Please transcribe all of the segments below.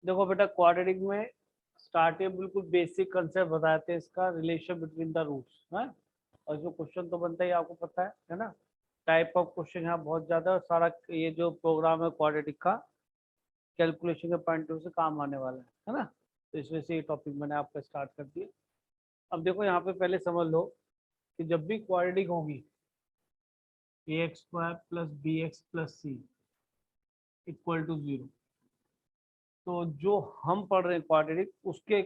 देखो बेटा क्वाड्रेटिक में स्टार्टिंग बिल्कुल बेसिक कंसेप्ट बताते हैं इसका, रिलेशन बिटवीन द रूट्स है। और जो क्वेश्चन तो बनता ही आपको पता है ना। टाइप ऑफ क्वेश्चन यहाँ बहुत ज्यादा है और सारा ये जो प्रोग्राम है क्वाड्रेटिक का कैलकुलेशन के पॉइंट ऑफ व्यू से काम आने वाला है ना। तो इस वजह से ये टॉपिक मैंने आपका स्टार्ट कर दिया। अब देखो यहाँ पे पहले समझ लो कि जब भी क्वाड्रेटिक होगी ax² + bx + c = 0, तो जो हम पढ़ रहे हैं क्वाड्रेटिक उसके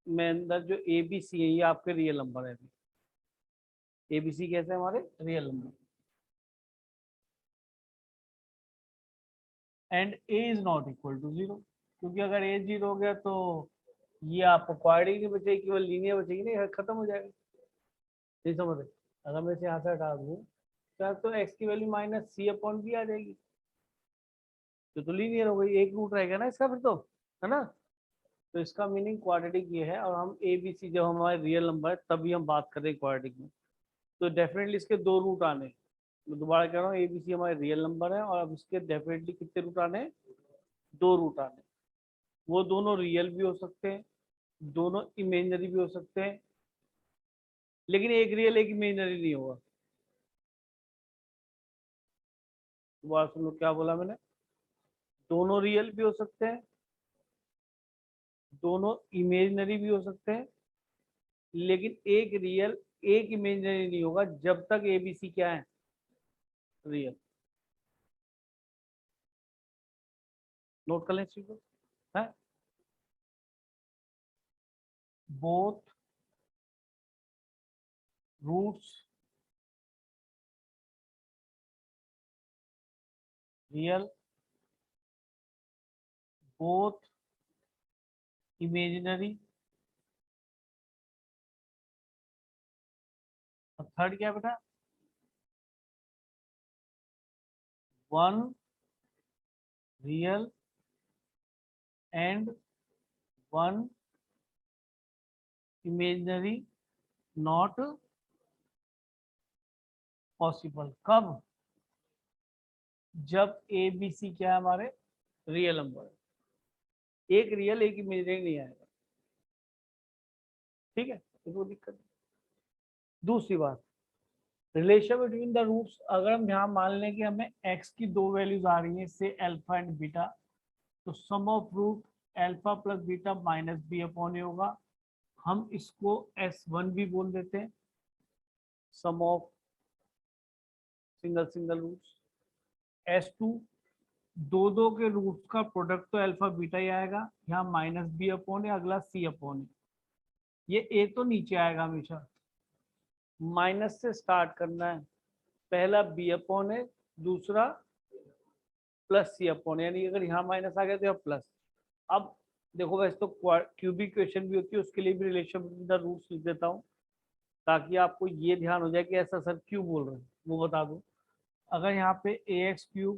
में अंदर जो ए बी सी है ये आपके रियल नंबर है। ए बी सी कैसे हमारे real number, and a is not equal to 0, क्योंकि अगर ए 0 हो गया तो ये आपको क्वाड्रेटिक नहीं बचेगी, केवल लीनियर बचेगी, नहीं खत्म हो जाएगा। नहीं समझ रहे? अगर मैं इसे यहाँ से हटा दूँ तो एक्स की वैल्यू -c/b आ जाएगी, तो लीनियर हो गई, एक रूट रहेगा ना इसका फिर तो, है ना। तो इसका मीनिंग क्वाड्रेटिक ये है। और हम ए बी सी जब हमारे रियल नंबर है तभी हम बात कर रहे हैं क्वाड्रेटिक में, तो डेफिनेटली इसके दो रूट आने। मैं दोबारा कह रहा हूँ ए बी सी हमारे रियल नंबर है और अब इसके डेफिनेटली कितने रूट आने, दो रूट आने। वो दोनों रियल भी हो सकते हैं, दोनों इमेजिनरी भी हो सकते हैं, लेकिन एक रियल एक इमेजिनरी नहीं होगा। दोबारा सुन लो क्या बोला मैंने, दोनों रियल भी हो सकते हैं, दोनों इमेजिनरी भी हो सकते हैं, लेकिन एक रियल एक इमेजिनरी नहीं होगा जब तक ए बी सी क्या है, रियल। नोट कर लें इस चीज को, है। Both roots real, both imaginary, और थर्ड क्या बेटा, one real and one imaginary not possible. कब, जब ए बी सी क्या है हमारे रियल नंबर, एक रियल एक इमेजिनरी नहीं आएगा, ठीक है, तो कोई दिक्कत नहीं। दूसरी बात, रिलेशन बिटवीन द रूट्स, अगर हम यहाँ मान लें कि हमें x की दो वैल्यूज आ रही हैं से अल्फा एंड बीटा, तो sum of root alpha plus beta minus b/a होगा। हम इसको s1 भी बोल देते हैं, sum of single single roots. s2, दो के रूट्स का प्रोडक्ट तो अल्फा बीटा ही आएगा, यहाँ -b/a, अगला c/a। ये a तो नीचे आएगा हमेशा, माइनस से स्टार्ट करना है, पहला b/a, दूसरा +c/, यानी अगर यहाँ माइनस आ गया तो यहाँ प्लस। अब देखो वैसे तो क्यूबिक इक्वेशन भी होती है, उसके लिए भी रिलेशन बिटवीन द रूट्स लिख देता हूँ ताकि आपको ये ध्यान हो जाए कि ऐसा सर क्यों बोल रहे हैं, वो बता दूं। अगर यहाँ पे ax³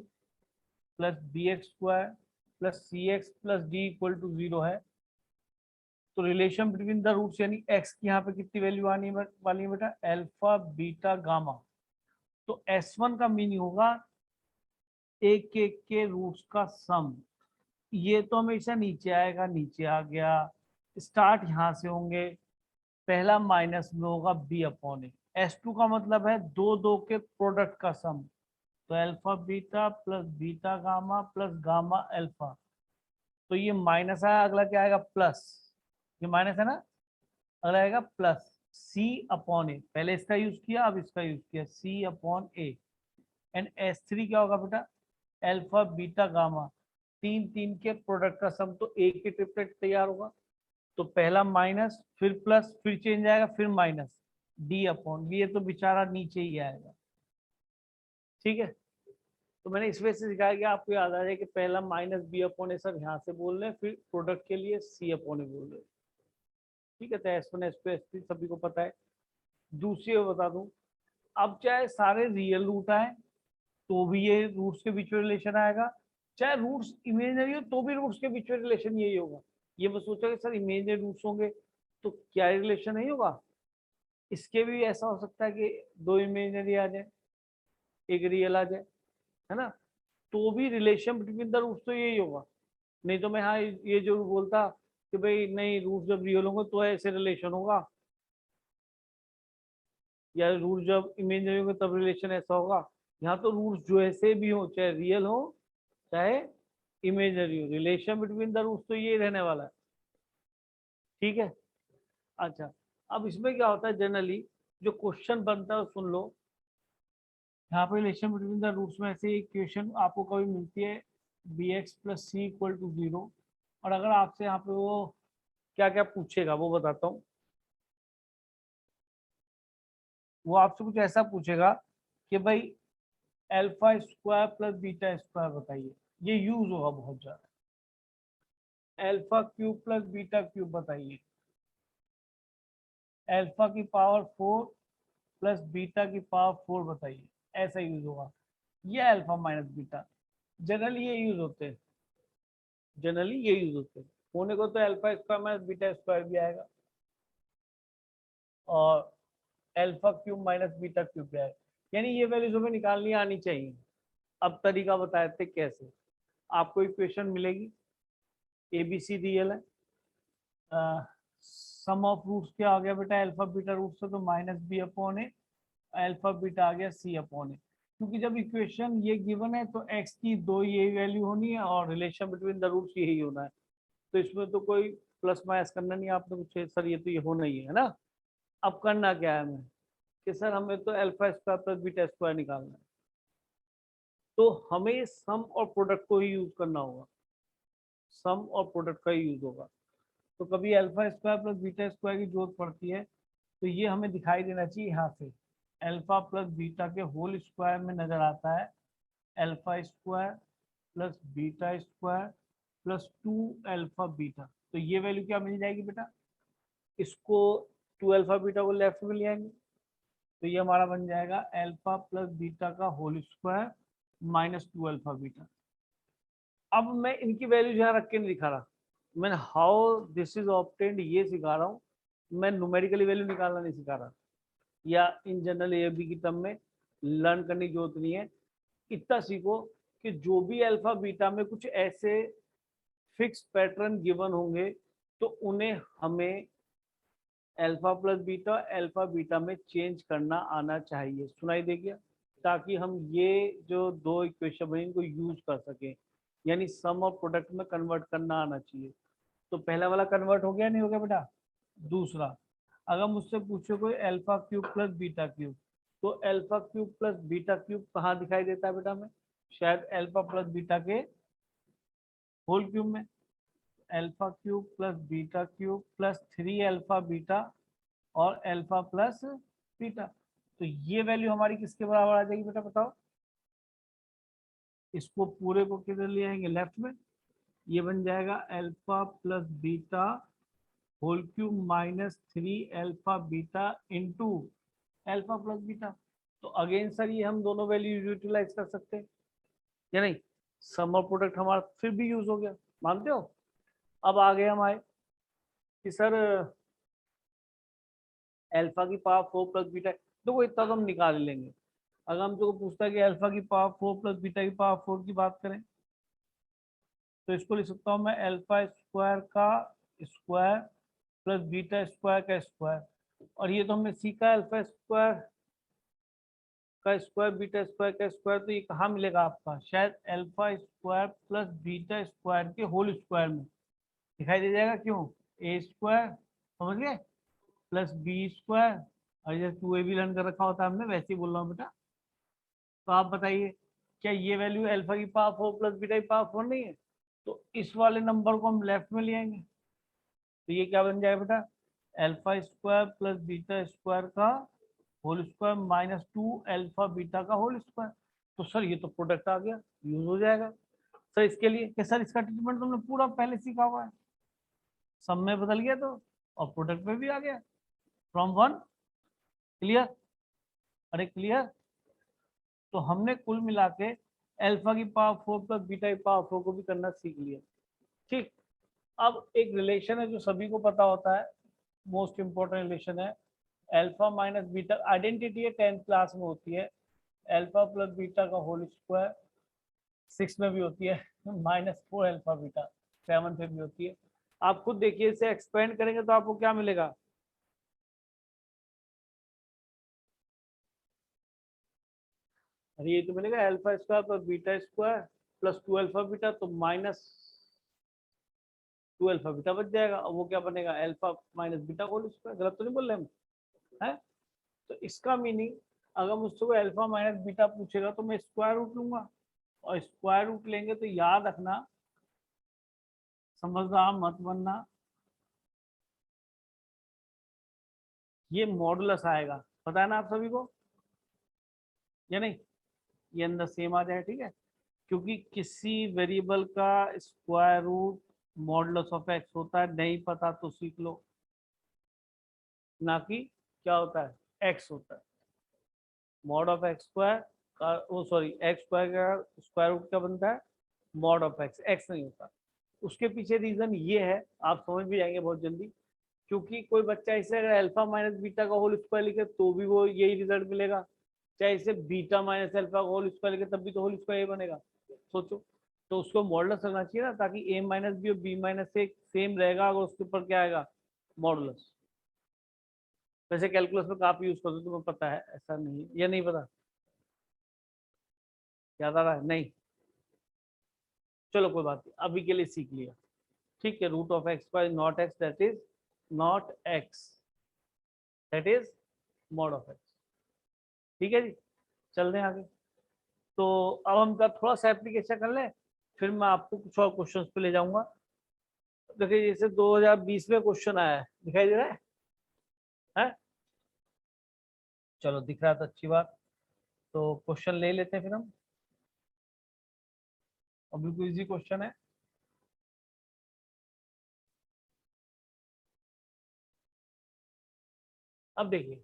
+ bx² + cx + d = 0 है, तो रिलेशन बिटवीन द रूट्स यानी x की यहाँ पे कितनी वैल्यू आनी वाली है बेटा, अल्फा बीटा गामा। तो s1 का मीनिंग होगा एक के रूट्स का सम। ये तो हमेशा नीचे आएगा, नीचे आ गया, स्टार्ट यहाँ से होंगे, पहला माइनस में होगा b/a। s2 का मतलब है दो के प्रोडक्ट का सम, तो alpha beta plus beta gamma plus gamma alpha. तो ये माइनस आया, अगला क्या आएगा, प्लस। ये माइनस है ना, अगला आएगा प्लस c/a। पहले इसका यूज किया, अब इसका यूज किया, c/a। एंड s3 क्या होगा बेटा, अल्फा बीटा गामा, तीन के प्रोडक्ट का सम, तो एक ही ट्रिपलेट तैयार होगा। तो पहला माइनस, फिर प्लस, फिर चेंज आएगा, फिर माइनस d/b। ये तो बेचारा नीचे ही आएगा, ठीक है। तो मैंने इस वजह से सिखाया कि आपको याद आ जाए कि पहला -b/a सर यहाँ से बोल रहे हैं, फिर प्रोडक्ट के लिए c/a बोल रहे हैं, ठीक है। तो s1 s2 s3 सभी को पता है। दूसरी बता दूं, अब चाहे सारे रियल रूट आए तो भी ये रूट्स के बीच में रिलेशन आएगा, चाहे रूट्स इमेजिनरी हो तो भी रूट्स के बीच में रिलेशन यही होगा। ये मैं सोचा कि सर इमेजिनरी रूट्स होंगे तो क्या रिलेशन नहीं होगा, इसके भी ऐसा हो सकता है कि दो इमेजिनरी आ जाए एक रियल आ जाए, है ना। तो भी रिलेशन बिटवीन द रूट्स तो यही होगा, नहीं तो मैं हाँ ये जरूर बोलता कि भाई नहीं रूट जब रियल होंगे तो ऐसे रिलेशन होगा, या रूट जब इमेजिनरी होंगे तब रिलेशन ऐसा होगा। यहाँ तो रूट जो ऐसे भी हो, चाहे रियल हो चाहे इमेजिनरी हो, रिलेशन बिटवीन द रूट्स तो ये रहने वाला है। ठीक है। अच्छा, अब इसमें क्या होता है जनरली जो क्वेश्चन बनता है सुन लो। यहाँ पे रिलेशन बिटवीन द रूट्स में ऐसे इक्वेशन आपको कभी मिलती है b x plus c equal to 0। और अगर आपसे यहाँ पे वो क्या क्या पूछेगा वो बताता हूँ। वो आपसे कुछ ऐसा पूछेगा कि भाई alpha square plus beta square बताइए, ये यूज होगा बहुत ज्यादा। Alpha cube plus beta cube बताइए, अल्फा की पावर 4 प्लस बीटा की पावर 4 बताइए, ऐसा यूज होगा। ये अल्फा माइनस बीटा, जनरली ये यूज होते हैं, जनरली ये यूज होते हैं। होने को तो alpha square minus beta square भी आएगा और alpha cube minus beta cube भी आएगा, यानी ये वैल्यूज हमें निकालनी आनी चाहिए। अब तरीका बताए थे कैसे। आपको इक्वेशन मिलेगी ए बी सी रियल है, सम ऑफ रूट्स क्या आ गया बेटा अल्फा बीटा रूट से, तो माइनस बी अपॉन ए, अल्फा बीटा आ गया सी अपॉन ए। क्योंकि जब इक्वेशन ये गिवन है तो एक्स की दो यही वैल्यू होनी है और रिलेशन बिटवीन द रूट्स यही होना है, तो इसमें तो कोई प्लस माइनस करना नहीं आपने कुछ, सर ये तो ये होना ही है ना। अब करना क्या है हमें कि सर हमें तो alpha square plus beta square निकालना है, तो हमें सम और प्रोडक्ट को ही यूज करना होगा, सम और प्रोडक्ट का ही यूज होगा। तो कभी alpha square plus beta square की जरूरत पड़ती है तो ये हमें दिखाई देना चाहिए यहाँ से, अल्फा प्लस बीटा के होल स्क्वायर में नजर आता है alpha square plus beta square plus 2 alpha beta. तो ये वैल्यू क्या मिल जाएगी बेटा, इसको 2 अल्फा बीटा को लेफ्ट में ले आएंगे तो ये हमारा बन जाएगा अल्फा प्लस बीटा का whole square minus 2 alpha beta. अब मैं इनकी वैल्यू यहाँ रख के नहीं दिखा रहा, मैं हाउ दिस इज ऑब्टेन्ड ये सिखा रहा हूँ, मैं न्यूमेरिकली वैल्यू निकालना नहीं सिखा रहा, या इन जनरल ए बी की टर्म में लर्न करने की जरूरत नहीं है। इतना सीखो कि जो भी अल्फा बीटा में कुछ ऐसे फिक्स पैटर्न गिवन होंगे तो उन्हें हमें अल्फा बीटा में चेंज करना आना चाहिए। सुनाई दे गया, ताकि हम ये जो दो इक्वेशन बनी इनको यूज कर सकें, यानी सम और प्रोडक्ट में कन्वर्ट करना आना चाहिए। तो पहला वाला कन्वर्ट हो गया नहीं हो गया बेटा। दूसरा, अगर मुझसे पूछो कोई alpha cube plus beta cube, तो alpha cube plus beta cube कहाँ दिखाई देता है बेटा में, शायद अल्फा प्लस बीटा के होल क्यूब में, alpha cube plus beta cube plus 3 alpha beta और अल्फा प्लस बीटा। तो ये वैल्यू हमारी किसके बराबर आ जाएगी बेटा बताओ, इसको पूरे को किधर ले आएंगे लेफ्ट में, ये बन जाएगा alpha plus beta whole cube minus 3 alpha beta into alpha plus beta. तो अगेन सर ये हम दोनों वैल्यू यूटिलाइज कर सकते हैं या नहीं, सम और प्रोडक्ट हमारा फिर भी यूज हो गया, मानते हो। अब आगे हम आए कि सर अल्फा की पावर 4 प्लस बीटा, देखो इतना तो हम निकाल लेंगे। अगर हम तो पूछता है कि अल्फा की पावर 4 प्लस बीटा की पावर 4 की बात करें तो इसको लिख सकता हूँ मैं अल्फा स्क्वायर का स्क्वायर प्लस बीटा स्क्वायर का स्क्वायर। और ये तो हमने सीखा अल्फा स्क्वायर का स्क्वायर बीटा स्क्वायर का स्क्वायर, तो ये कहाँ मिलेगा आपका, शायद alpha square plus beta square के होल स्क्वायर में दिखाई दे जाएगा। क्यों, ए स्क्वायर समझ गए प्लस बी स्क्वायर, और जैसे 2a भी लर्न कर रखा होता है हमने वैसे ही बोल रहा हूँ बेटा। तो आप बताइए क्या ये वैल्यू अल्फा की पावर 4 प्लस बीटा की पावर 4 नहीं है, तो इस वाले नंबर को हम लेफ्ट में ले आएंगे तो ये क्या बन जाएगा बेटा, alpha square plus beta square का whole square minus 2 alpha beta का होल स्क्वायर। तो सर ये तो प्रोडक्ट आ गया, यूज हो जाएगा। सर इसके लिए कि सर इसका ट्रीटमेंट तुमने पूरा पहले सीखा हुआ है, सम में बदल गया तो और प्रोडक्ट में भी आ गया, फ्रॉम वन, क्लियर, अरे क्लियर। तो हमने कुल मिला के अल्फा की पावर 4 प्लस बीटा की पावर 4 को भी करना सीख लिया। ठीक, अब एक रिलेशन है जो सभी को पता होता है, मोस्ट इंपॉर्टेंट रिलेशन है अल्फा माइनस बीटा, आइडेंटिटी है 10th क्लास में होती है, अल्फा प्लस बीटा का होल स्क्वायर, 6 में भी होती है माइनस 4 अल्फा बीटा। 7 पे भी होती है। आप खुद देखिए, इसे एक्सपेंड करेंगे तो आपको क्या मिलेगा, अरे ये तो मिलेगा alpha square plus beta square plus 2 alpha beta, तो माइनस 2 अल्फा बीटा बच जाएगा, और वो क्या बनेगा, alpha minus beta whole square. गलत तो नहीं बोल रहे हम, है? तो इसका मीनिंग, अगर मुझसे कोई अल्फा माइनस बीटा पूछेगा तो मैं स्क्वायर रूट लूंगा, और स्क्वायर रूट लेंगे तो याद रखना, समझदार मत बनना, ये मॉडुलस आएगा, पता है ना आप सभी को या नहीं, ये अंदर सेम आ जाए, ठीक है। क्योंकि किसी वेरिएबल का square root modulus of x होता है, नहीं पता तो सीख लो, ना कि क्या होता है, एक्स होता है। मॉड ऑफ एक्स स्क्वायर का, वो सॉरी, एक्स स्क्वायर का स्क्वायर रूट क्या बनता है, मॉड ऑफ एक्स, एक्स नहीं होता। उसके पीछे रीजन ये है, आप समझ भी जाएंगे बहुत जल्दी, क्योंकि कोई बच्चा इसे अगर अल्फा माइनस बीटा का होल स्क्वायर लिखे तो भी वो यही रिजल्ट मिलेगा, चाहे इसे बीटा माइनस अल्फा का होल स्क्वायर लिखे तब भी तो होल स्क्वायर ही बनेगा। सोचो, तो उसको मॉडुलस रखना चाहिए ना, ताकि ए माइनस बी और बी माइनस ए सेम रहेगा, अगर उसके ऊपर क्या आएगा, मॉडुलस। वैसे कैलकुलस में काफी यूज करते हो, तुम्हें पता है, ऐसा नहीं है, या नहीं पता, याद आ रहा है नहीं, चलो कोई बात नहीं, अभी के लिए सीख लिया, ठीक है। Root of x by not x, that is not x, that is mod of x, ठीक है जी। चल रहे हैं आगे, तो अब हम का थोड़ा सा एप्लीकेशन कर लें, फिर मैं आपको कुछ और क्वेश्चंस पे ले जाऊंगा। देखिए जैसे 2020 में क्वेश्चन आया है, दिखाई दे रहा है? चलो दिख रहा है तो अच्छी बात, तो क्वेश्चन ले लेते हैं फिर हम, अभी कोई इजी क्वेश्चन है। अब देखिए,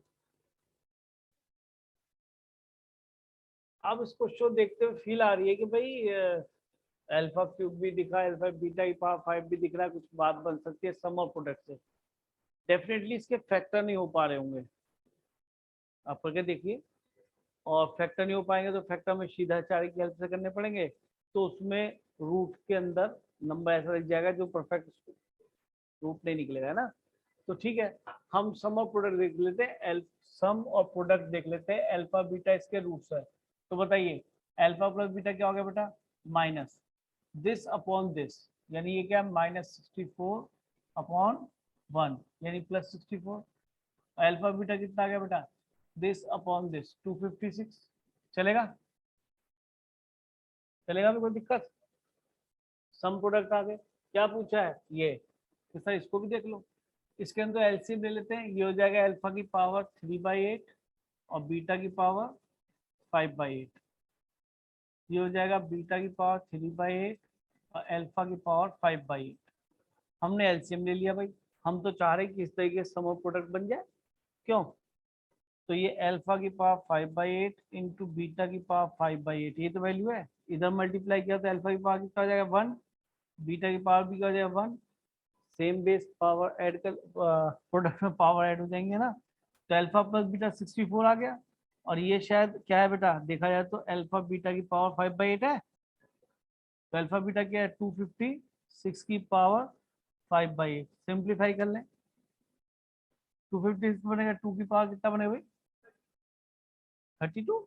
अब इस क्वेश्चन देखते हुए फील आ रही है कि भाई अल्फा क्यूब भी दिखा है, अल्फा बीटा की पावर 5 भी दिख रहा है, कुछ बात बन सकती है सम और प्रोडक्ट से। डेफिनेटली इसके फैक्टर नहीं हो पा रहे होंगे, आप करके देखिए, और फैक्टर नहीं हो पाएंगे तो फैक्टर में सीधा चार की हेल्प से करने पड़ेंगे, तो उसमें रूट के अंदर नंबर ऐसा लग जाएगा जो परफेक्ट रूट नहीं निकलेगा, है ना। तो ठीक है, हम सम और प्रोडक्ट देख लेते हैं, सम और प्रोडक्ट देख लेते हैं, अल्फा बीटा इसके रूट्स है। तो बताइए, अल्फा प्लस बीटा क्या हो गया बेटा, माइनस दिस अपॉन दिस, यानी ये क्या है, -64 अपॉन 1, यानी +64। अल्फा बीटा कितना आ गया बेटा, दिस अपॉन दिस 256, चलेगा, चलेगा भी, कोई दिक्कत। सम प्रोडक्ट आ गए, क्या पूछा है ये, तो सर इसको भी देख लो, इसके अंदर एलसीएम ले लेते हैं, ये हो जाएगा अल्फा की पावर 3/8 और बीटा की पावर 5/8, ये हो जाएगा बीटा की पावर 3/8 और अल्फा की पावर 5/8। हमने एलसीएम ले लिया भाई, हम तो चाह रहे हैं कि इस तरीके से सम और प्रोडक्ट बन जाए, क्यों, तो ये अल्फा की पावर 5/8 इंटू बीटा की पावर 5/8, ये तो वैल्यू है, इधर मल्टीप्लाई किया तो अल्फा की पावर कितना हो जाएगा 1, बीटा की पावर भी क्या हो जाएगा 1, सेम बेस पावर ऐड कर, प्रोडक्ट में पावर ऐड हो जाएंगे ना, तो अल्फा प्लस बीटा 64 आ गया। और ये शायद क्या है बेटा, देखा जाए तो अल्फा बीटा की पावर 5/8 है, तो अल्फा बीटा क्या है 256 की पावर 5/8, सिंप्लीफाई कर लें, 256 बनेगा, 2 की पावर कितना बनेगा भाई, 32,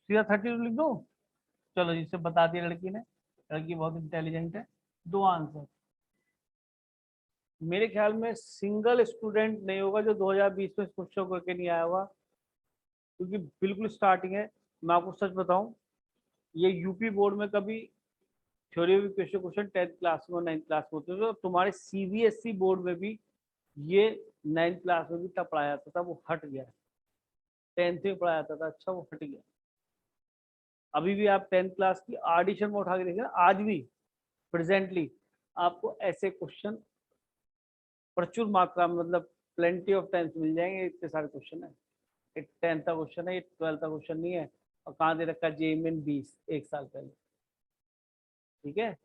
सीधा 32 लिख दो, चलो जिससे बता दिया लड़की ने, लड़की बहुत इंटेलिजेंट है। दो आंसर, मेरे ख्याल में सिंगल स्टूडेंट नहीं होगा जो 2020 में क्वेश्चन करके नहीं आया होगा, क्योंकि बिल्कुल स्टार्टिंग है। मैं आपको सच बताऊं, ये यूपी बोर्ड में कभी theory question question 10th class में 9th क्लास में होते थे, तो तुम्हारे सीबीएसई बोर्ड में भी ये 9th क्लास में भी तब पढ़ाया जाता था, वो हट गया, 10th में पढ़ाया जाता था, अच्छा वो हट गया। अभी भी आप 10th क्लास की ऑडिशन में उठा के देखिए ना, आज भी प्रेजेंटली आपको ऐसे क्वेश्चन प्रचुर मात्रा में, मतलब प्लेंटी ऑफ टाइम्स मिल जाएंगे, इतने सारे क्वेश्चन है। एक 10th का क्वेश्चन है, ये 12th का क्वेश्चन नहीं है, और कहाँ दे रखा है जेईमेन 20 एक साल पहले, ठीक है।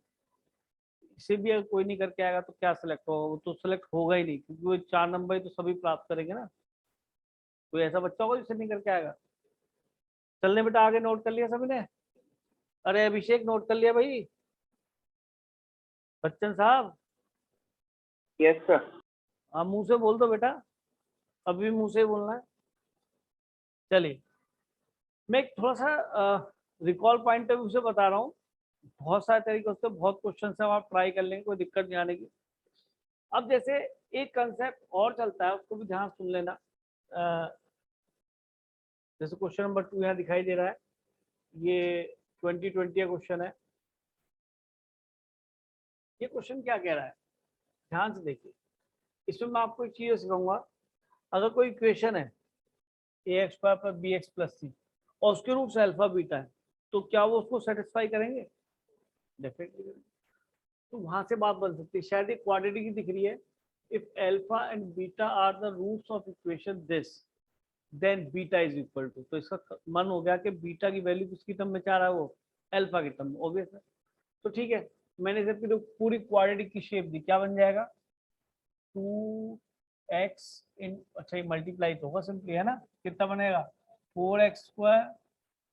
इसे भी अगर कोई नहीं करके आएगा तो क्या सिलेक्ट होगा, वो तो सिलेक्ट होगा ही नहीं, क्योंकि वो 4 नंबर ही तो सभी प्राप्त करेंगे ना, कोई ऐसा बच्चा होगा जिसे नहीं करके आएगा। चलने बेटा आगे, नोट कर लिया सभी ने, अरे अभिषेक नोट कर लिया भाई? बच्चन साहब? Yes sir. हाँ मुंह से बोल दो बेटा, अभी मुंह से ही बोलना है। चलिए मैं एक थोड़ा सा रिकॉल पॉइंट ऑफ व्यू से बता रहा हूँ। बहुत सारे तरीकों से बहुत क्वेश्चन है, आप ट्राई कर लेंगे, कोई दिक्कत नहीं आने की। अब जैसे एक कंसेप्ट और चलता है, उसको भी ध्यान सुन लेना। जैसे क्वेश्चन नंबर 2 यहाँ दिखाई दे रहा है, ये 2020 का क्वेश्चन है। ये क्वेश्चन क्या कह रहा है, ध्यान से देखिए। इसमें मैं आपको एक चीज सिखाऊंगा। अगर कोई इक्वेशन है ax² + bx + c और उसके रूट्स अल्फा बीटा है, तो क्या वो उसको सेटिस्फाई करेंगे? डेफिनेटली करेंगे। तो वहां से बात बन सकती है, शायद एक क्वाड्रेटिक की दिख रही है। If alpha and beta are the roots of equation this, then beta is equal to, तो इसका मन हो गया कि बीटा की वैल्यू किसकी टर्म में चाह रहा है वो, अल्फा की टर्म में, ऑब्वियस है। तो ठीक है, मैंने इसे पूरी क्वाड्रेटिक की शेप दी, क्या बन जाएगा? 2x इन, अच्छा ये मल्टीप्लाई तो होगा सिंपली, है ना? कितना बनेगा? 4x²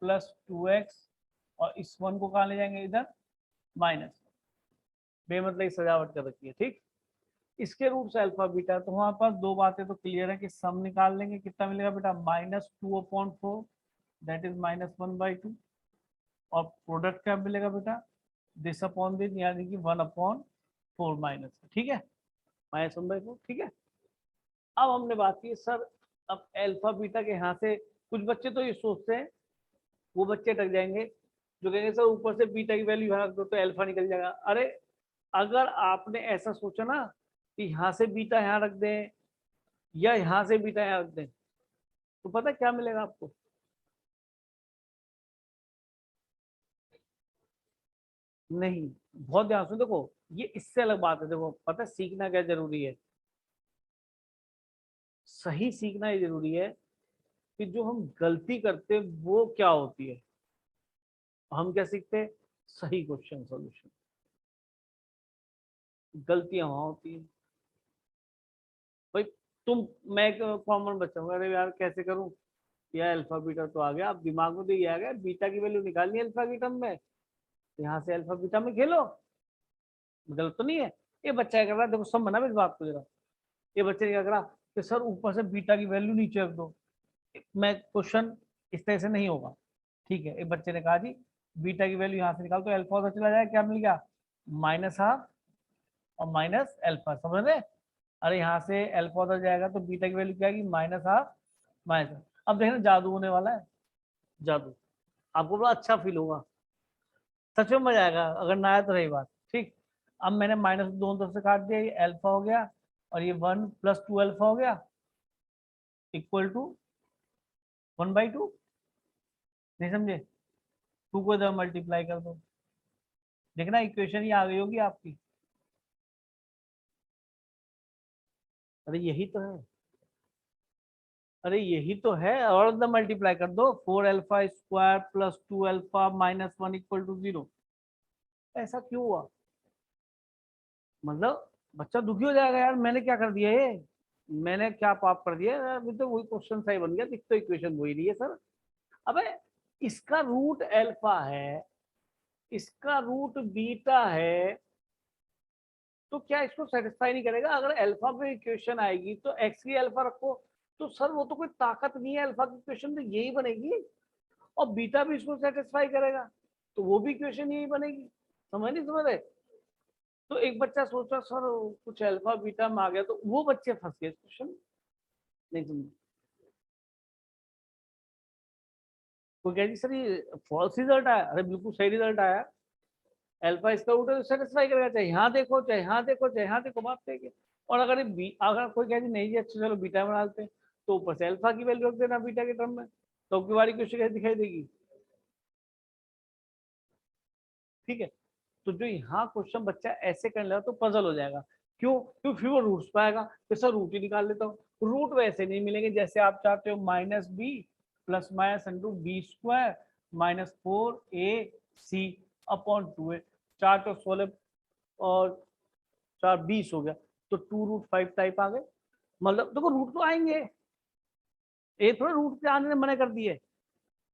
+ 2x, और इस वन को कहाँ ले जाएंगे? इधर माइनस, बेमतलब सजावट कर रखी है, ठीक। इसके रूट्स अल्फा बीटा, तो हमारे पास दो बातें तो क्लियर है कि सम निकाल लेंगे, कितना मिलेगा बेटा? -2/4, दैट इज -1/2, और प्रोडक्ट क्या मिलेगा बेटा? दिस अपॉन दिस, यानी कि 1/4 माइनस, ठीक है, -1/4, ठीक है। अब हमने बात की सर, अब अल्फा बीटा के यहाँ से कुछ बच्चे तो ये सोचते हैं, वो बच्चे अटक जाएंगे जो कहेंगे सर ऊपर से बीटा की वैल्यू यहाँ रख दो तो अल्फा निकल जाएगा। अरे अगर आपने ऐसा सोचा ना कि यहाँ से बीटा यहाँ रख दें या यहाँ से बीटा यहाँ रख दें, तो पता क्या मिलेगा आपको? नहीं, बहुत ध्यान से देखो, ये इससे अलग बात है। देखो पता है सीखना क्या जरूरी है, सही सीखना ये जरूरी है कि जो हम गलती करते हैं वो क्या होती है। हम क्या सीखते हैं? सही क्वेश्चन सॉल्यूशन। गलतियां वहां होती हैं भाई। तुम, मैं एक कॉमन बच्चा हूँ, अरे यार कैसे करूं यार, अल्फा बीटा तो आ गया, अब दिमाग में तो ये आ गया बीटा की वैल्यू निकालनी है अल्फा की टर्म में, तो यहाँ से अल्फा बीटा में खेलो। गलत तो नहीं है? ये बच्चा क्या कर रहा है, देखो सब बना इस बात को जरा। ये बच्चे ने क्या करा कि सर ऊपर से बीटा की वैल्यू नीचे रख दो। मैं क्वेश्चन इस तरह से नहीं होगा, ठीक है। एक बच्चे ने कहा जी बीटा की वैल्यू यहाँ से निकाल, तो अल्फा उधर चला जाए, क्या मिल गया? -12 और माइनस अल्फा, समझ रहे? अरे यहाँ से अल्फा उधर जाएगा तो बीटा की वैल्यू क्या आएगी? -12 माइनस। अब देखना जादू होने वाला है, जादू। आपको बड़ा अच्छा फील होगा, सच में मजा आएगा, अगर ना आए तो रही बात, ठीक। अब मैंने माइनस दोनों तरफ से काट दिया, ये अल्फा हो गया और ये 1 + 2 अल्फा हो गया, इक्वल टू 1/2। नहीं समझे? 2 को इधर मल्टीप्लाई कर दो, देखना इक्वेशन ही आ गई होगी आपकी। अरे यही तो है, अरे यही तो है, और एकदम मल्टीप्लाई कर दो, 4α² + 2α - 1 = 0। ऐसा क्यों हुआ? मतलब बच्चा दुखी हो जाएगा, यार मैंने क्या कर दिया, ये मैंने क्या पाप कर दिया? अभी तो वही क्वेश्चन सही बन गया, दिख तो इक्वेशन वही रही है सर। अबे इसका रूट अल्फा है, इसका रूट बीटा है, तो क्या इसको सेटिस्फाई नहीं करेगा? अगर अल्फा पे इक्वेशन आएगी तो एक्स की अल्फा रखो, तो सर वो तो कोई ताकत नहीं है, अल्फा की इक्वेशन तो यही बनेगी, और बीटा भी इसको सेटिस्फाई करेगा, तो वो भी इक्वेशन यही बनेगी। समझ नहीं समझ रहे? तो एक बच्चा सोच रहा सर कुछ अल्फा बीटा में आ गया, तो वो बच्चे फंस गए क्वेश्चन। नहीं समझ, कोई कह सर ये फॉल्स रिजल्ट आया, अरे बिल्कुल सही रिजल्ट आया। अल्फा इसका रूट है, सेटिस्फाई करेगा, चाहे यहाँ देखो चाहे यहाँ देखो चाहे यहाँ देखो, बात है। और अगर अगर कोई कह नहीं जी अच्छा चलो बीटा बना लेते हैं, तो ऊपर से अल्फा की वैल्यू रख देना बीटा के टर्म में, तो आपकी बारी क्वेश्चन कैसे दिखाई देगी? ठीक है। तो जो यहाँ क्वेश्चन बच्चा ऐसे कर लेगा तो पजल हो जाएगा। क्यों? क्यों? फिर वो रूट्स पाएगा, तो सर रूट ही निकाल लेता हूँ। रूट वैसे नहीं मिलेंगे जैसे आप चाहते हो, -b + -b² -4ac/2a, 4 तो 16 और 4 20 हो गया, तो 2√5 टाइप आ गए। मतलब देखो रूट तो आएंगे, ये थोड़ा रूट पे आने ने मना कर दिए,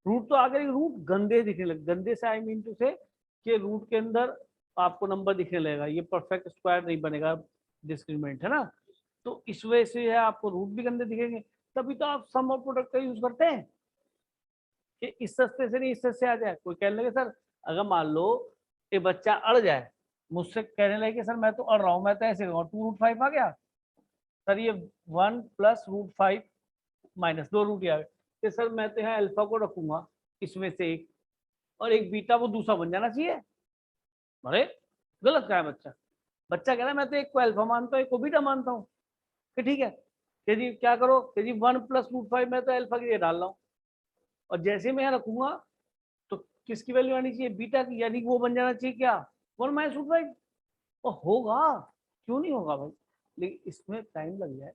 रूट तो आगे रूट गंदे दिखने लगे, गंदे से आई मीन टू से कि रूट के अंदर आपको नंबर दिखने लगेगा, ये परफेक्ट स्क्वायर नहीं बनेगा, डिस्क्रिमिनेंट है ना। तो इस वजह से है आपको रूट भी गंदे दिखेंगे। तभी तो आप सम और प्रोडक्ट का यूज करते हैं कि इस सस्ते से नहीं इस सस्ते आ जाए। कोई कहने लगे सर अगर मान लो ये बच्चा अड़ जाए, मुझसे कहने लगे कि सर मैं तो अड़ रहा हूँ, मैं तो ऐसे 2√5 आ गया सर, ये 1 + √5 माइनस 2 रूट आ गए, कि सर मैं तो यहाँ अल्फा को रखूंगा इसमें से एक, और एक बीटा वो दूसरा बन जाना चाहिए। अरे गलत क्या है बच्चा, बच्चा कह रहा है मैं तो एक को अल्फा मानता हूँ एक को बीटा मानता हूँ, कि ठीक है कि जी क्या करो कि जी 1 + √5 मैं तो अल्फा की जगह डाल रहा हूँ, और जैसे मैं यहाँ रखूंगा तो किसकी वैल्यू आनी चाहिए, बीटा की, यानी वो बन जाना चाहिए क्या 1 - √5। और होगा, क्यों नहीं होगा भाई, लेकिन इसमें टाइम लग जाए।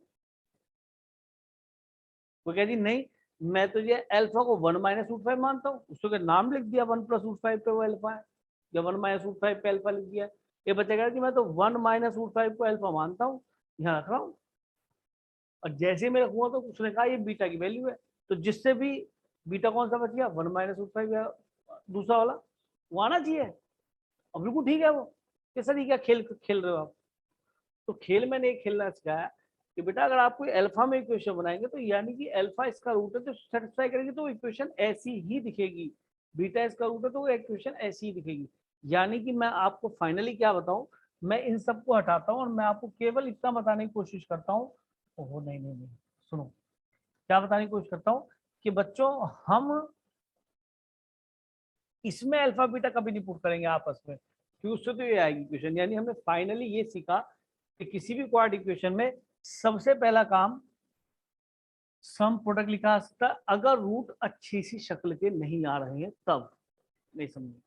वो कह दी नहीं मैं तो ये अल्फा को 1 - √5 मानता हूँ, उसको नाम लिख दिया 1 + √5 पे वो अल्फा है, या 1 - √5 पे अल्फा लिख दिया। ये बच्चा कह रहा कि मैं तो 1 - √5 को अल्फा मानता हूँ, यहाँ रख रहा हूँ, और जैसे मैं रखूंगा तो उसने कहा ये बीटा की वैल्यू है, तो जिससे भी बीटा कौन सा बच गया 1 - √5 या दूसरा वाला, वो आना चाहिए। और बिल्कुल ठीक है वो, कि सर ये क्या खेल खेल रहे हो आप। तो खेल मैंने एक खेलना सिखाया कि बेटा अगर आप कोई अल्फा में इक्वेशन बनाएंगे तो यानी कि अल्फा इसका रूट है तो सेटिस्फाई करेंगे तो इक्वेशन ऐसी ही दिखेगी, बीटा इसका रूट है तो वो इक्वेशन ऐसी ही दिखेगी। यानी कि मैं आपको फाइनली क्या बताऊं, मैं इन सबको हटाता हूं और मैं आपको केवल इतना बताने की कोशिश करता हूँ। ओहो नहीं नहीं नहीं, सुनो, क्या बताने की कोशिश करता हूँ कि बच्चों हम इसमें अल्फा बीटा कभी नहीं पुट करेंगे आपस में, क्योंकि उससे तो ये आएगी इक्वेशन। यानी हमने फाइनली ये सीखा कि किसी भी क्वाड्रेटिक इक्वेशन में सबसे पहला काम सम प्रोडक्ट लिखा जा सकता है अगर रूट अच्छी सी शक्ल के नहीं आ रहे हैं तब। नहीं समझे,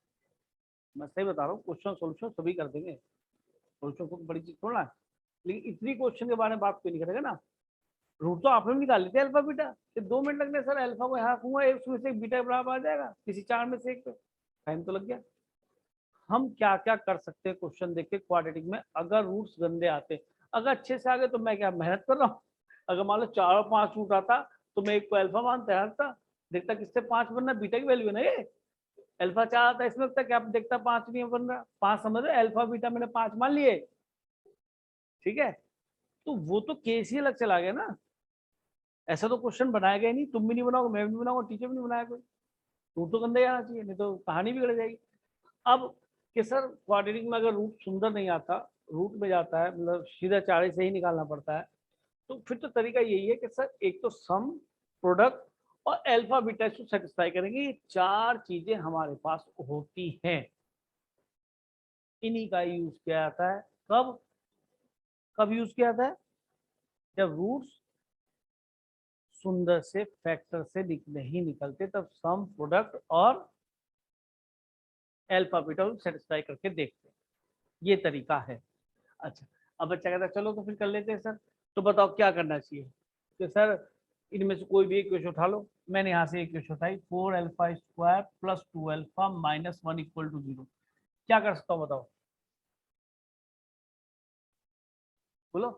मैं सही बता रहा हूँ, क्वेश्चन सोल्यूशन सभी कर देंगे, सोल्यूशन को बड़ी चीज थोड़ा है, लेकिन इतनी क्वेश्चन के बारे में बात कोई नहीं करेगा ना। रूट तो आपने भी निकाल लेते अल्फा बीटा, कि 2 मिनट लगने सर अल्फा को यहाँ रखूंगा एक उसमें से एक बीटा बराबर आ जाएगा, किसी चार में से एक पे टाइम तो लग गया। हम क्या क्या कर सकते हैं क्वेश्चन देख के क्वाड्रेटिक में अगर रूट्स गंदे आते, अगर अच्छे से आ गए तो मैं क्या मेहनत कर रहा हूँ, अगर मान लो 4 और 5 रूट आता तो मैं एक को अल्फा मानता है था, देखता किससे 5 बनना, बीटा की वैल्यू है ना ये, अल्फा 4 आता है इसमें लगता क्या देखता 5 नहीं बन रहा, 5 समझ रहे अल्फा बीटा मैंने 5 मान लिए, ठीक है। तो वो तो केस ही अलग चला गया ना, ऐसा तो क्वेश्चन बनाया गया नहीं, तुम भी नहीं बनाओगे मैं भी नहीं बनाऊंगा टीचर भी नहीं बनाया कोई, रूट तो गंदा ही आना चाहिए नहीं तो कहानी बिगड़ जाएगी। अब कि सर क्वाड्रेटिक में अगर रूट सुंदर नहीं आता, रूट में जाता है मतलब सीधा चारे से ही निकालना पड़ता है, तो फिर तो तरीका यही है कि सर एक तो सम प्रोडक्ट और अल्फा बीटा इसको सेटिस्फाई करेंगे, ये चार चीजें हमारे पास होती हैं, इन्हीं का यूज किया जाता है। कब कब यूज किया जाता है, जब रूट्स सुंदर से फैक्टर से नहीं निकलते तब सम प्रोडक्ट और अल्फा बीटा सेटिस्फाई करके देखते हैं, ये तरीका है। अच्छा, अब बच्चा कहता है चलो तो फिर कर लेते हैं सर, तो बताओ क्या करना चाहिए, कि सर इनमें से कोई भी एक क्वेश्चन उठा लो। मैंने यहाँ से एक क्वेश्चन उठाई 4α² + 2α - 1 = 0, क्या कर सकता हूँ बताओ, बोलो।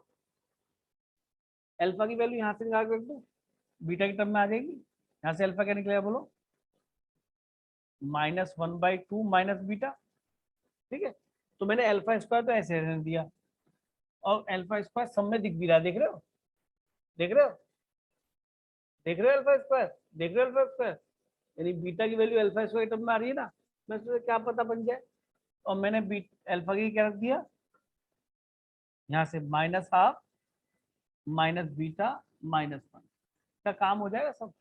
अल्फा की वैल्यू यहाँ से निकाल के रख दो, बीटा की टर्म में आ जाएगी, यहाँ से अल्फा क्या निकलेगा बोलो, -1/2 माइनस बीटा, ठीक है। तो मैंने अल्फा स्क्वायर तो ऐसे रहने दिया, और अल्फा स्क्वायर सब में दिख भी रहा है, देख रहे हो, देख रहे हो, देख रहे हो अल्फा स्क्वायर, देख रहे हो अल्फा स्क्वायर, यानी बीटा की वैल्यू अल्फा स्क्वायर टर्म में आ रही है ना, मैं सोचा क्या पता बन जाए, और मैंने अल्फा की क्या रख दिया, यहाँ से -½ माइनस बीटा -1 का काम हो जाएगा सब,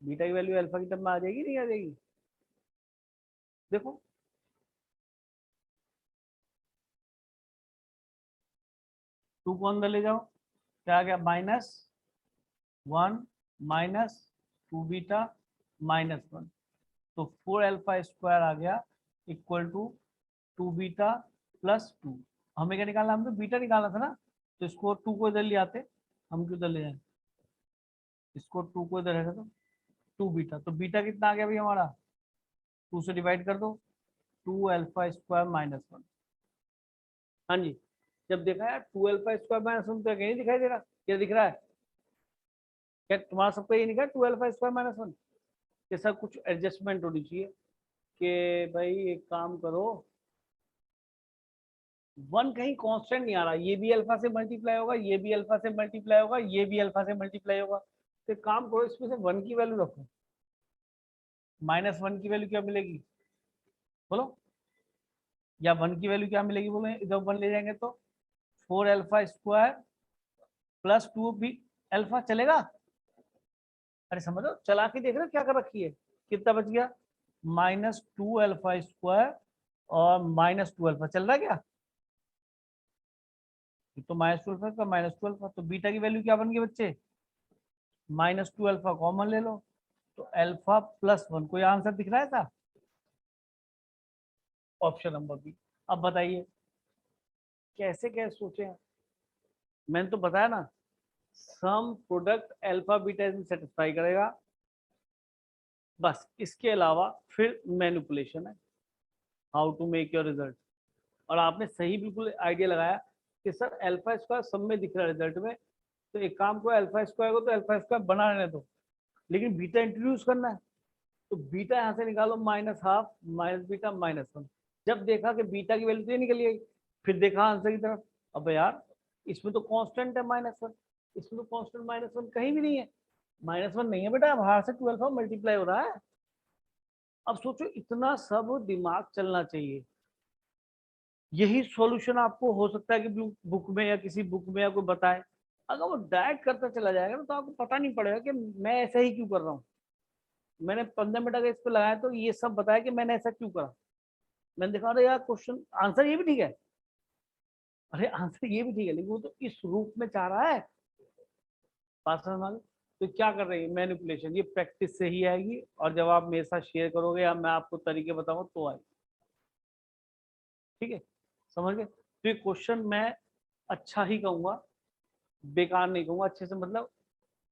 बीटा की वैल्यू अल्फा की टर्म में आ जाएगी नहीं आ जाएगी, देखो। टू को अंदर ले जाओ, क्या आ गया -1 - 2 बीटा -1, तो 4α² आ गया इक्वल टू 2 बीटा +2। हमें क्या निकालना, हम तो बीटा निकालना था ना, तो इसको 2 को इधर ले आते, हम क्यों इधर ले जाए, इसको 2 को इधर रखा तो 2 बीटा, तो बीटा कितना आ गया भाई हमारा, 2 से डिवाइड कर दो, 2α² -1। हाँ जी, जब देखा यार 2α² -1 तो कहीं दिखाई दे रहा, क्या दिख रहा है, क्या तुम्हारा सबका ये नहीं कहा 2α² - 1 ये सब कुछ एडजस्टमेंट होनी चाहिए कि भाई एक काम करो, 1 कहीं कांस्टेंट नहीं आ रहा, ये भी अल्फा से मल्टीप्लाई होगा, ये भी अल्फा से मल्टीप्लाई होगा, ये भी अल्फा से मल्टीप्लाई होगा। तो एक काम करो, इसमें से 1 की वैल्यू रखो, -1 की वैल्यू क्या मिलेगी बोलो, या 1 की वैल्यू क्या मिलेगी बोलो, इधर 1 ले जाएंगे तो 4α² + 2 भी अल्फा चलेगा। अरे समझो, चला के देख रहे हो क्या कर रखी है, कितना बच गया, -2α² और -2α चल रहा है क्या, तो -2α का -2α, तो बीटा की वैल्यू क्या बन गई बच्चे, -2α कॉमन ले लो, तो अल्फा +1, कोई आंसर दिख रहा है था, ऑप्शन नंबर बी। अब बताइए कैसे कैसे सोचे हैं, मैंने तो बताया ना, सम प्रोडक्ट अल्फा बीटा इसमें सेटिस्फाई करेगा, बस इसके अलावा फिर मैनिपुलेशन है, how to make your result. और आपने सही बिल्कुल आइडिया लगाया कि सर α² सब में दिख रहा है रिजल्ट में, तो एक काम को α² को तो α² बना रहने दो, लेकिन बीटा इंट्रोड्यूस करना है, तो बीटा यहाँ से निकालो -12 - बीटा -1। जब देखा कि बीटा की वैल्यू तो ये निकली आई, फिर देखा आंसर की तरफ, अब यार इसमें तो कांस्टेंट है -1, इसमें तो कांस्टेंट -1 कहीं भी नहीं है, -1 नहीं है बेटा, बाहर से 12 मल्टीप्लाई हो रहा है। अब सोचो इतना सब दिमाग चलना चाहिए, यही सॉल्यूशन आपको हो सकता है कि बुक में या किसी बुक में या कोई बताए, अगर वो डायरेक्ट करता चला जाएगा ना तो आपको पता नहीं पड़ेगा कि मैं ऐसा ही क्यों कर रहा हूँ, मैंने 15 मिनट अगर इस पर लगाया तो ये सब बताया कि मैंने ऐसा क्यों करा, मैंने देखा अरे यार क्वेश्चन आंसर ये भी ठीक है, अरे आंसर ये भी ठीक है, लेकिन वो तो इस रूप में चाह रहा है, बात समझ में आ गई? तो क्या कर रही है मैनिपुलेशन, ये प्रैक्टिस से ही आएगी, और जब आप मेरे साथ शेयर करोगे या मैं आपको तरीके बताऊंगा तो आएगी, ठीक है, समझ गए। तो ये क्वेश्चन मैं अच्छा ही कहूंगा, बेकार नहीं कहूंगा, अच्छे से मतलब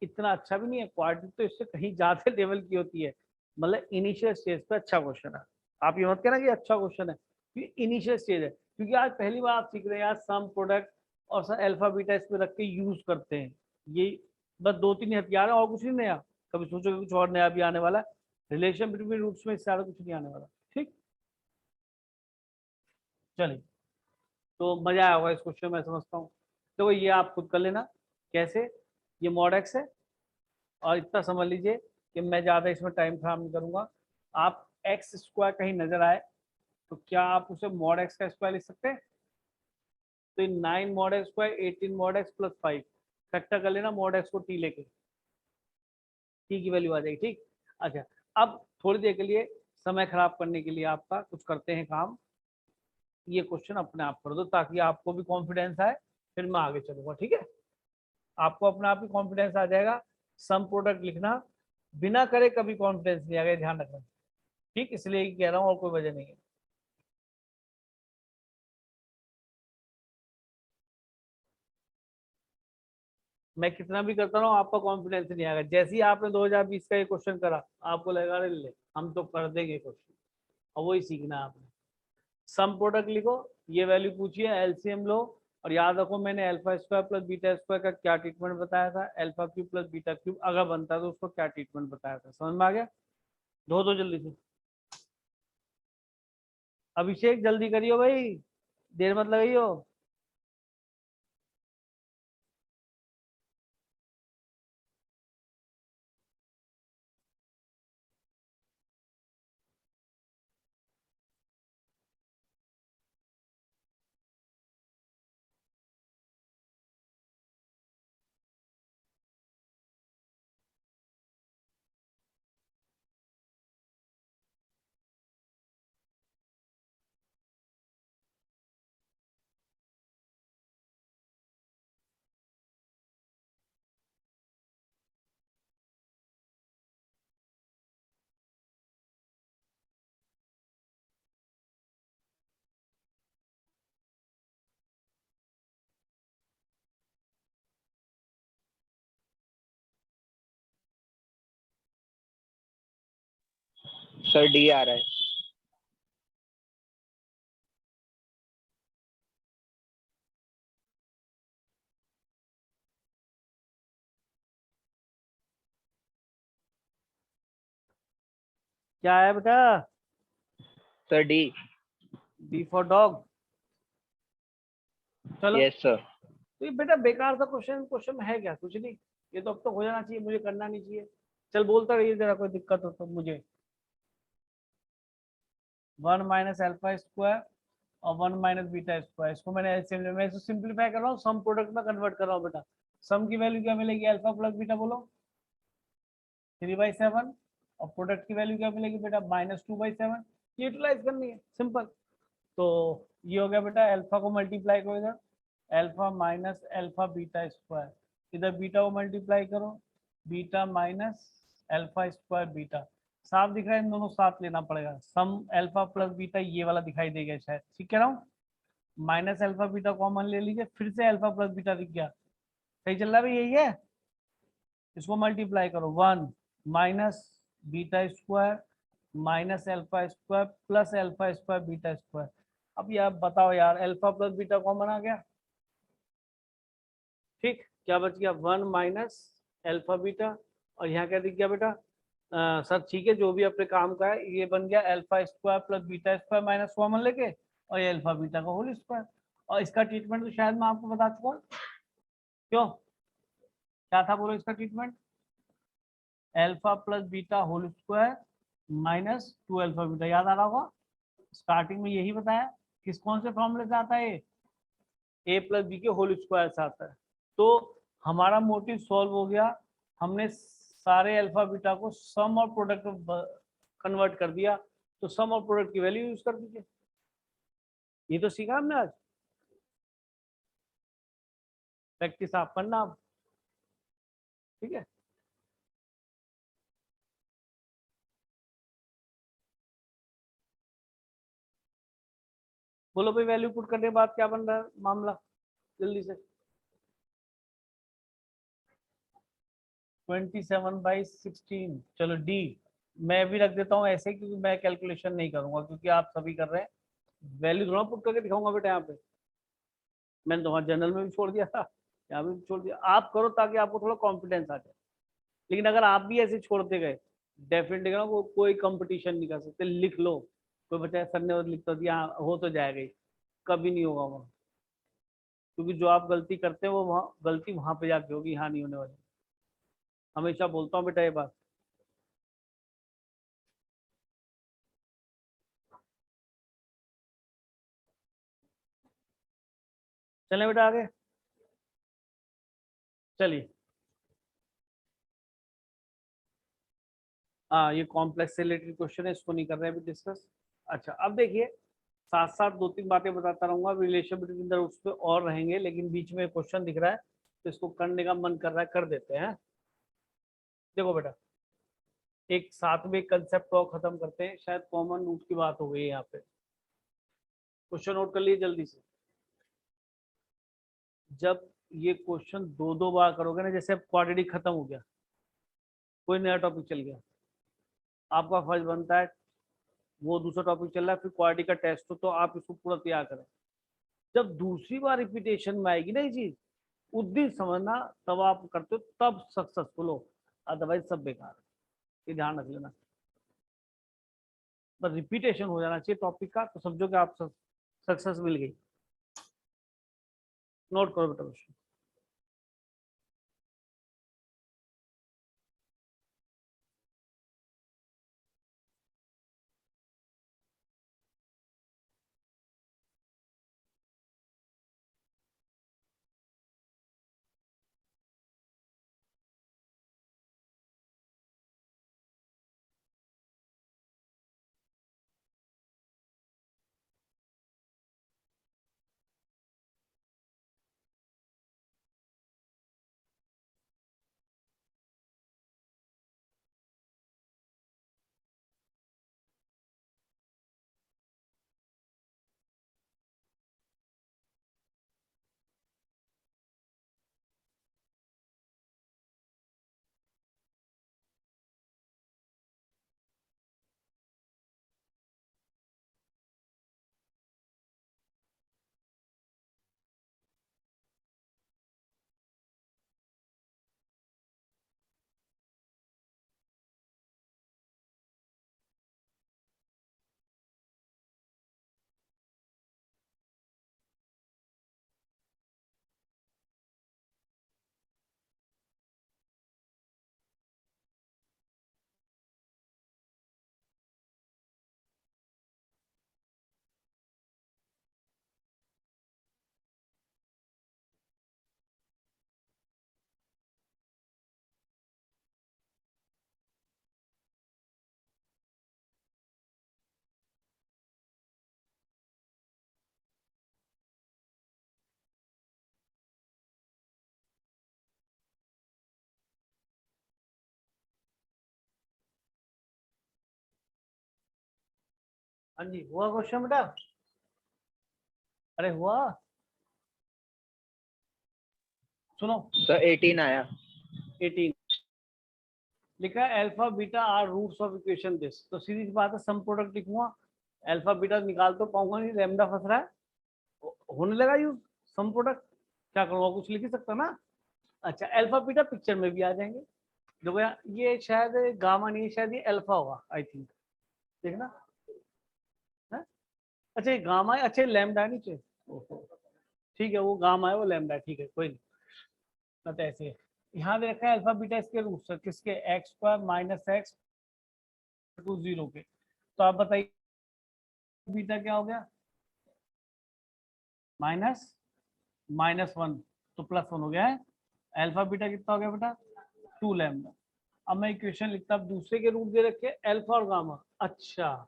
इतना अच्छा भी नहीं है, क्वालिटी तो इससे कहीं ज्यादा लेवल की होती है, मतलब इनिशियल स्टेज पे अच्छा क्वेश्चन है, आप ये मत कहना कि अच्छा क्वेश्चन है, ये इनिशियल स्टेज है, क्योंकि आज पहली बार आप सीख रहे हैं यार सम प्रोडक्ट और सर अल्फा बीटा इस पे रख के यूज करते हैं, ये बस 2-3 हथियार है और कुछ नहीं नया, कभी सोचो कुछ और नया भी आने वाला है, रिलेशन बिटवीन रूट्स में इससे ज्यादा कुछ नहीं आने वाला, ठीक, चलिए, तो मजा आया होगा इस क्वेश्चन में समझता हूँ। तो ये आप खुद कर लेना कैसे, ये मॉड एक्स है, और इतना समझ लीजिए कि मैं ज़्यादा इसमें टाइम खराब नहीं करूँगा, आप x² कहीं नजर आए तो क्या आप उसे मॉड एक्स का स्क्वायर लिख सकते हैं, तो 9 mod x square 18 mod x + 5 factor कर लेना मॉड एक्स को t लेके, t की वैल्यू आ जाएगी, ठीक। अच्छा, अब थोड़ी देर के लिए समय खराब करने के लिए आपका कुछ करते हैं काम, ये क्वेश्चन अपने आप कर दो ताकि आपको भी कॉन्फिडेंस आए, फिर मैं आगे चलूंगा, ठीक है, आपको अपने आप ही कॉन्फिडेंस आ जाएगा, सम प्रोडक्ट लिखना बिना करे कभी कॉन्फिडेंस नहीं आएगा, ध्यान रखना, ठीक, इसलिए कह रहा हूँ और कोई वजह नहीं है। मैं कितना भी करता रहा हूँ आपका कॉन्फिडेंस नहीं आएगा, जैसे ही आपने 2020 का ये क्वेश्चन करा आपको लगेगा अरे ले हम तो कर देंगे क्वेश्चन, और वही सीखना है आपने। सम प्रोडक्ट लिखो, ये वैल्यू पूछिए, एलसीएम लो, और याद रखो मैंने α² + β² का क्या ट्रीटमेंट बताया था, α³ + β³ अगर बनता है तो उसको क्या ट्रीटमेंट बताया था, समझ में आ गया, धो दो जल्दी से, अभिषेक जल्दी करियो भाई, देर मत लगाइयो। सर डी आ रहा है। क्या है बेटा? Sir, D. D for dog. चलो, Yes, sir. तो ये बेटा बेकार सा क्वेश्चन क्वेश्चन में है क्या? कुछ नहीं, ये तो अब तक हो जाना चाहिए, मुझे करना नहीं चाहिए। चल बोलता रहिए, जरा कोई दिक्कत हो तो मुझे। 1 माइनस अल्फा स्क्वायर और 1 माइनस बीटा स्क्वायर, इसको मैं इसको सिंप्लीफाई कर रहा हूँ, सम प्रोडक्ट में कन्वर्ट कर रहा हूँ बेटा। सम की वैल्यू क्या मिलेगी? अल्फा प्लस बीटा, बोलो 3/7, और प्रोडक्ट की वैल्यू क्या मिलेगी बेटा? -2/7। यूटिलाइज करनी है, सिंपल। तो ये हो गया बेटा, अल्फा को मल्टीप्लाई करो इधर, alpha minus alpha beta square, इधर बीटा को मल्टीप्लाई करो, beta minus alpha square beta. साफ दिख रहा है, इन दोनों साथ लेना पड़ेगा। सम अल्फा प्लस बीटा ये वाला दिखाई देगा शायद, ठीक कह रहा हूँ? माइनस अल्फा बीटा कॉमन ले लीजिए, फिर से अल्फा प्लस बीटा दिख गया। सही चल रहा है भाई, यही है। इसको मल्टीप्लाई करो, 1 minus beta square minus alpha square plus alpha square beta square. अब यार बताओ यार, अल्फा प्लस बीटा कॉमन आ गया, ठीक, क्या बच गया? 1 माइनस अल्फा बीटा, और यहाँ क्या दिख गया बेटा? सर ठीक है, जो भी अपने काम का है, ये बन गया alpha square plus beta square minus common लेके, और ये अल्फा बीटा का होल स्क्वायर। और इसका ट्रीटमेंट तो शायद मैं आपको बता चुका हूँ। क्यों, क्या था बोलो इसका treatment? Alpha plus beta whole square minus 2 alpha beta, याद आ रहा होगा? स्टार्टिंग में यही बताया। किस कौन से फॉर्मूले से आता है? ए प्लस बी के होल स्क्वायर से आता है। तो हमारा मोटिव सॉल्व हो गया, हमने सारे अल्फा बीटा को सम और प्रोडक्ट में कन्वर्ट कर दिया। तो सम और प्रोडक्ट की वैल्यू यूज कर दीजिए। ये तो सीखा हमने आज, प्रैक्टिस आप करना आप, ठीक है? बोलो भाई, वैल्यू पुट करने के बाद क्या बन रहा है मामला, जल्दी से। 27/16, चलो डी। मैं भी रख देता हूँ ऐसे, क्योंकि मैं कैलकुलेशन नहीं करूंगा, क्योंकि आप सभी कर रहे हैं। वैल्यू थोड़ा पुट करके दिखाऊंगा बेटा यहाँ पे, मैंने तो वहाँ जनरल में भी छोड़ दिया था, यहाँ भी छोड़ दिया। आप करो ताकि आपको थोड़ा कॉन्फिडेंस आ जाए। लेकिन अगर आप भी ऐसे छोड़ते गए, डेफिनेटली ना वो कोई कंपटीशन नहीं कर सकते। लिख लो, कोई बच्चा सर ने लिख तो दिया, हाँ, हो तो जाएगा ही, कभी नहीं होगा वहाँ। क्योंकि जो आप गलती करते हैं वो वहाँ गलती वहाँ पे जाके होगी, यहाँ नहीं होने वाली। हमेशा बोलता हूँ बेटा ये बात। चलें बेटा आगे, चलिए। हाँ, ये कॉम्प्लेक्स से रिलेटेड क्वेश्चन है, इसको नहीं कर रहे अभी डिस्कस। अच्छा, अब देखिए, साथ साथ दो तीन बातें बताता रहूंगा, रिलेशन बिटवीन द रूट्स पे और रहेंगे, लेकिन बीच में क्वेश्चन दिख रहा है तो इसको करने का मन कर रहा है, कर देते हैं। देखो बेटा, एक साथ में कंसेप्ट और खत्म करते हैं, शायद कॉमन रूट की बात हो गई है यहाँ पे। क्वेश्चन नोट कर लिए जल्दी से। जब ये क्वेश्चन दो दो बार करोगे ना, जैसे अब क्वाड्रेटिक खत्म हो गया, कोई नया टॉपिक चल गया, आपका फर्ज बनता है, वो दूसरा टॉपिक चल रहा है, फिर क्वाड्रेटिक का टेस्ट हो, तो आप इसको पूरा तैयार करें। जब दूसरी बार रिपीटेशन में आएगी ना ये चीज, उस दिन समझना, तब आप करते हो तब सक्सेसफुल हो, अदरवाइज सब बेकार है। ये ध्यान रख लेना, बस रिपीटेशन हो जाना चाहिए टॉपिक का, तो समझो कि आप सक्सेस मिल गई। नोट करो बेटा। हाँ जी, हुआ क्वेश्चन बेटा? अरे हुआ, सुनो। सर 18 आया। 18 लिखा है alpha beta are roots of equation this, तो सीधी सी बात है सम प्रोडक्ट लिखूंगा, अल्फा बीटा निकाल तो पाऊंगा नहीं, लैम्डा फंस रहा है, होने लगा यूज सम प्रोडक्ट, क्या करूंगा, कुछ लिख ही सकता ना। अच्छा, अल्फा बीटा पिक्चर में भी आ जाएंगे। देखो यार, ये शायद गामा नहीं है, शायद ये अल्फा होगा आई थिंक, देखना है? अच्छा ये गामा है, अच्छा लैम्डा है नीचे, ओहो, ठीक है वो गामा है वो लैम्डा है, ठीक है कोई नहीं, तो ऐसे है। यहाँ दे रखा है अल्फा बीटा इसके रूट से किसके, x square minus x to 0 के, तो आप बताइए बीटा क्या हो गया, माइनस माइनस 1 तो +1 हो गया है, अल्फा बीटा कितना हो गया बेटा 2 लैम्डा। अब मैं इक्वेशन लिखता, अब दूसरे के रूट दे रखे अल्फा और गामा, अच्छा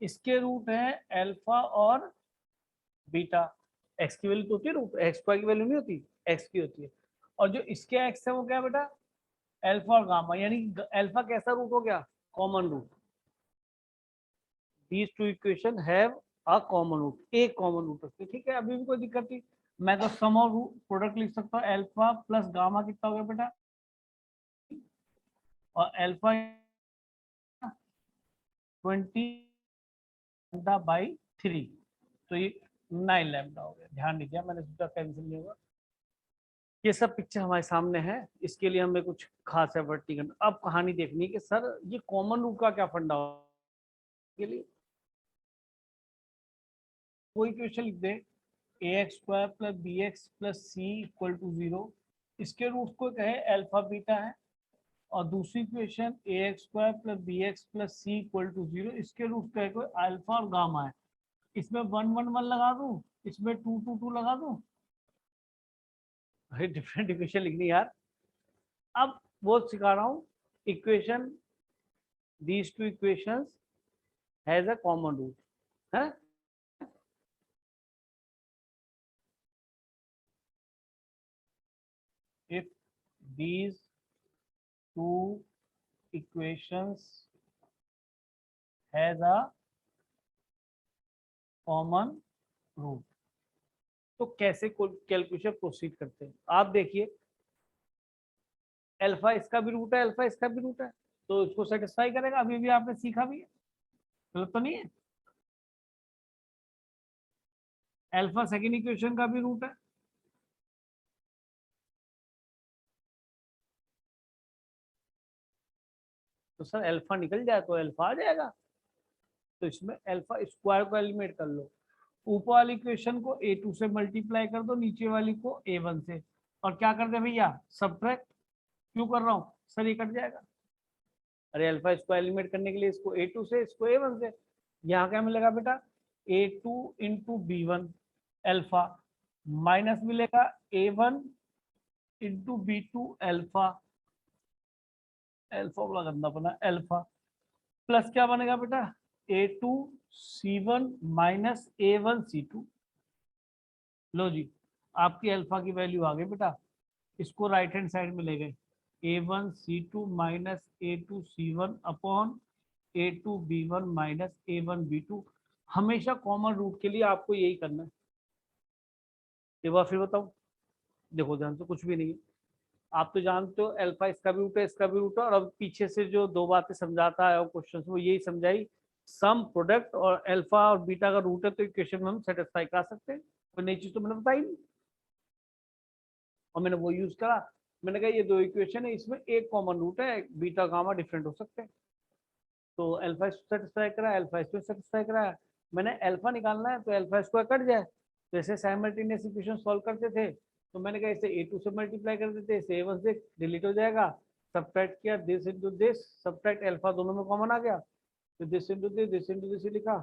इसके रूट है अल्फा और बीटा, एक्स की वैल्यू तो होती है रूट, एक्स स्क्वायर की वैल्यू नहीं होती, एक्स की होती है, और जो इसके एक्स है वो क्या है बेटा अल्फा और गामा, यानी अल्फा कैसा रूट हो गया, common root, these two equation have a common root, एक कॉमन रूट रखते, ठीक है अभी भी कोई दिक्कत नहीं, मैं तो सम और प्रोडक्ट लिख सकता हूँ, अल्फा प्लस गामा कितना हो गया बेटा, और अल्फा 20/3, तो ये 9 लैम्डा हो गया, ध्यान दीजिए मैंने सोचा कैंसिल नहीं होगा। ये सब पिक्चर हमारे सामने है, इसके लिए हमें कुछ खास एफर्ट नहीं करना, अब कहानी देखनी है कि सर ये कॉमन रूट का क्या फंडा होगा, के लिए कोई क्वेश्चन लिख दे ax² + bx + c = 0, इसके रूट को कहे अल्फा बीटा है, और दूसरी इक्वेशन ax² + bx + c = 0, इसके रूट कहे कोई अल्फा और गामा है, इसमें 1 1 1 लगा दूं, इसमें 2 2 2 लगा दूं, डिफरेंट इक्वेशन लिखनी यार, अब वो सिखा रहा हूँ equation, these two equations has a common root है, if these two equations has a common root, तो कैसे कैलकुलेशन प्रोसीड करते हैं, आप देखिए अल्फा इसका भी रूट है, अल्फा इसका भी रूट है, तो इसको सेटिस्फाई करेगा, अभी भी आपने सीखा भी है, गलत तो नहीं है, अल्फा सेकेंड इक्वेशन का भी रूट है, तो सर अल्फा निकल जाए तो अल्फा आ जाएगा, तो इसमें अल्फा स्क्वायर को एलिमिनेट कर लो, ऊपर वाली इक्वेशन को a2 से मल्टीप्लाई कर दो, नीचे वाली को a1 से, और क्या कर दे भैया सब्ट्रैक्ट, क्यों कर रहा हूँ सर ये कट जाएगा, अरे अल्फा इसको एलिमिनेट करने के लिए इसको a2 से इसको a1 से, यहाँ क्या मिलेगा बेटा a2 into b1 alpha, minus मिलेगा a1 into b2 alpha, alpha वाला गंदा बना अल्फा, प्लस क्या बनेगा बेटा a2 c1 minus a1 c2, लो जी आपकी अल्फा की वैल्यू आ गई बेटा, इसको राइट हैंड साइड में ले गए, a1 c2 minus a2 c1 upon a2 b1 minus a1 b2, हमेशा कॉमन रूट के लिए आपको यही करना है, एक बार फिर बताओ, देखो ध्यान से कुछ भी नहीं है, आप तो जानते हो अल्फा इसका भी रूट है इसका भी रूट है, और अब पीछे से जो दो बातें समझाता है और क्वेश्चन वो यही समझाई, सम प्रोडक्ट और अल्फा और बीटा का रूट है तो इक्वेशन में हम सेटिस्फाई करा सकते हैं, कोई नई चीज तो मैंने बताई नहीं, और मैंने वो यूज करा, मैंने कहा ये दो इक्वेशन है इसमें एक कॉमन रूट है, बीटा गामा डिफरेंट हो सकते हैं, तो अल्फा सेटिस्फाई करा अल्फा इसको सेटिस्फाई कराया, मैंने अल्फा निकालना है तो अल्फा स्क्वायर कट जाए, तो ऐसे साइमल्टेनियस इक्वेशन सॉल्व करते थे, तो मैंने कहा इसे a2 से मल्टीप्लाई कर देते, इसे a1 से डिलीट हो जाएगा, सब्ट्रैक्ट किया this into this, subtract alpha दोनों में कॉमन आ गया, तो दिस इनटू दिस लिखा,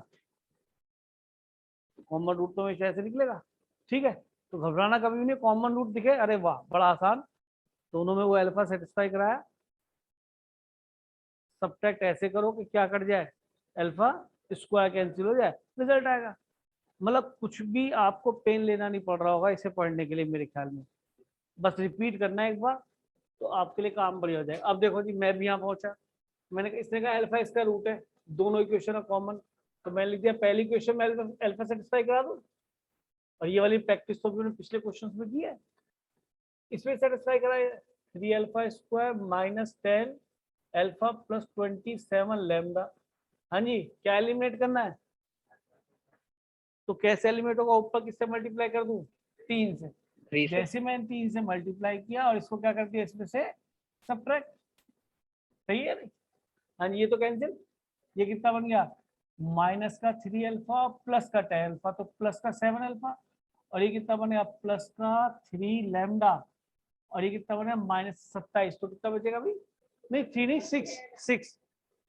कॉमन रूट तो हमेशा ऐसे निकलेगा, ठीक है, तो घबराना कभी भी नहीं, कॉमन रूट दिखे अरे वाह बड़ा आसान, दोनों में वो अल्फा सेटिस्फाई कराया, सब्ट्रैक्ट ऐसे करो कि क्या कट जाए अल्फा स्क्वायर कैंसिल हो जाए, रिजल्ट आएगा, मतलब कुछ भी आपको पेन लेना नहीं पड़ रहा होगा इसे पढ़ने के लिए मेरे ख्याल में, बस रिपीट करना है एक बार तो आपके लिए काम बढ़िया हो जाएगा। अब देखो जी मैं भी यहाँ पहुंचा, मैंने इसने कहा अल्फा इसका रूट है, दोनों इक्वेशन है कॉमन, तो मैंने लिख दिया पहली क्वेश्चन में अल्फा सेटिस्फाई करा दो, और ये वाली प्रैक्टिस तो मैंने पिछले क्वेश्चन में की है, इसमें सेटिस्फाई कराया 3 alpha square minus 10 alpha plus 27 lambda. हाँ जी, क्या एलिमिनेट करना है? तो कैसे एलिमिनेट होगा? ऊपर किससे मल्टीप्लाई कर दूं? 3 से। 3 से। जैसे मैंने 3 से मल्टीप्लाई किया और इसको क्या कर दिया, इसमें से सबट्रैक्ट। सही है नहीं? हाँ जी, ये तो कैंसिल। ये कितना बन गया? माइनस का 3 अल्फा प्लस का 10 अल्फा, तो प्लस का 7 अल्फा, और ये कितना बनेगा? प्लस का 3 लैम्डा, और ये कितना बनेगा? माइनस 27। तो कितना बचेगा अभी? नहीं 3 नहीं 6,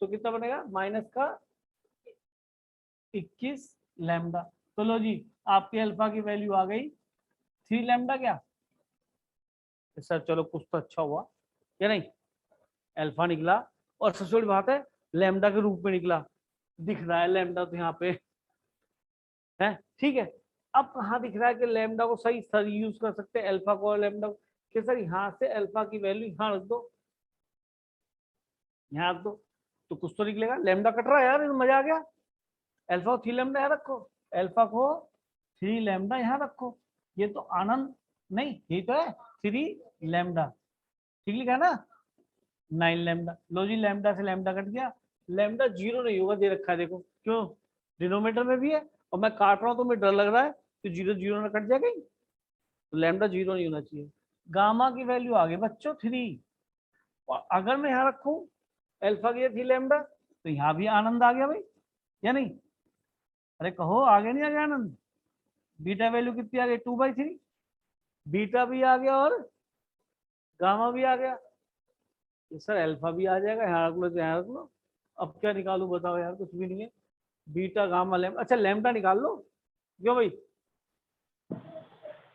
तो कितना बनेगा? माइनस का 21 लैम्डा। तो लो जी, आपके अल्फा की वैल्यू आ गई 3 लैम्डा। क्या सर, चलो कुछ तो अच्छा हुआ या नहीं? अल्फा निकला, और सबसे बड़ी बात है लैम्डा के रूप में निकला, दिख रहा है लैम्डा तो यहाँ पे है। ठीक है, अब कहाँ दिख रहा है कि लैम्डा को सही सर यूज कर सकते हैं अल्फा को और लैम्डा को, कि सर यहाँ से अल्फा की वैल्यू यहाँ रख दो, यहाँ रख दो, तो कुछ तो निकलेगा। लैम्डा कट रहा है यार, मजा आ गया। अल्फा को 3 लैम्डा यहाँ रखो, अल्फा को 3 लैम्डा यहाँ रखो, ये तो आनंद नहीं, ये तो है 3 लैम्डा। ठीक लिखा है ना? 9 लैम्डा। लो जी, लैम्डा से लैम्डा कट गया, लैम्डा 0 नहीं होगा, दे रखा है देखो, क्यों? डिनोमीटर में भी है, और मैं काट रहा हूँ तो मुझे डर लग रहा है कि 0 0 ना कट जाए कहीं, तो लैम्डा 0 नहीं होना चाहिए। गामा की वैल्यू आ गई बच्चों 3, और अगर मैं यहाँ रखूँ अल्फा की 3 लैम्डा, तो यहाँ भी आनंद आ गया भाई, या नहीं? अरे कहो, आगे नहीं आ गया आनंद? बीटा वैल्यू कितनी आ गई? 2/3, बीटा भी आ गया और गामा भी आ गया। ये सर अल्फा भी आ जाएगा, यहाँ रख लो तो यहाँ रख लो। अब क्या निकालू बताओ यार, कुछ भी नहीं है। बीटा गामा लैम्डा, अच्छा लैम्डा निकाल लो, क्यों भाई?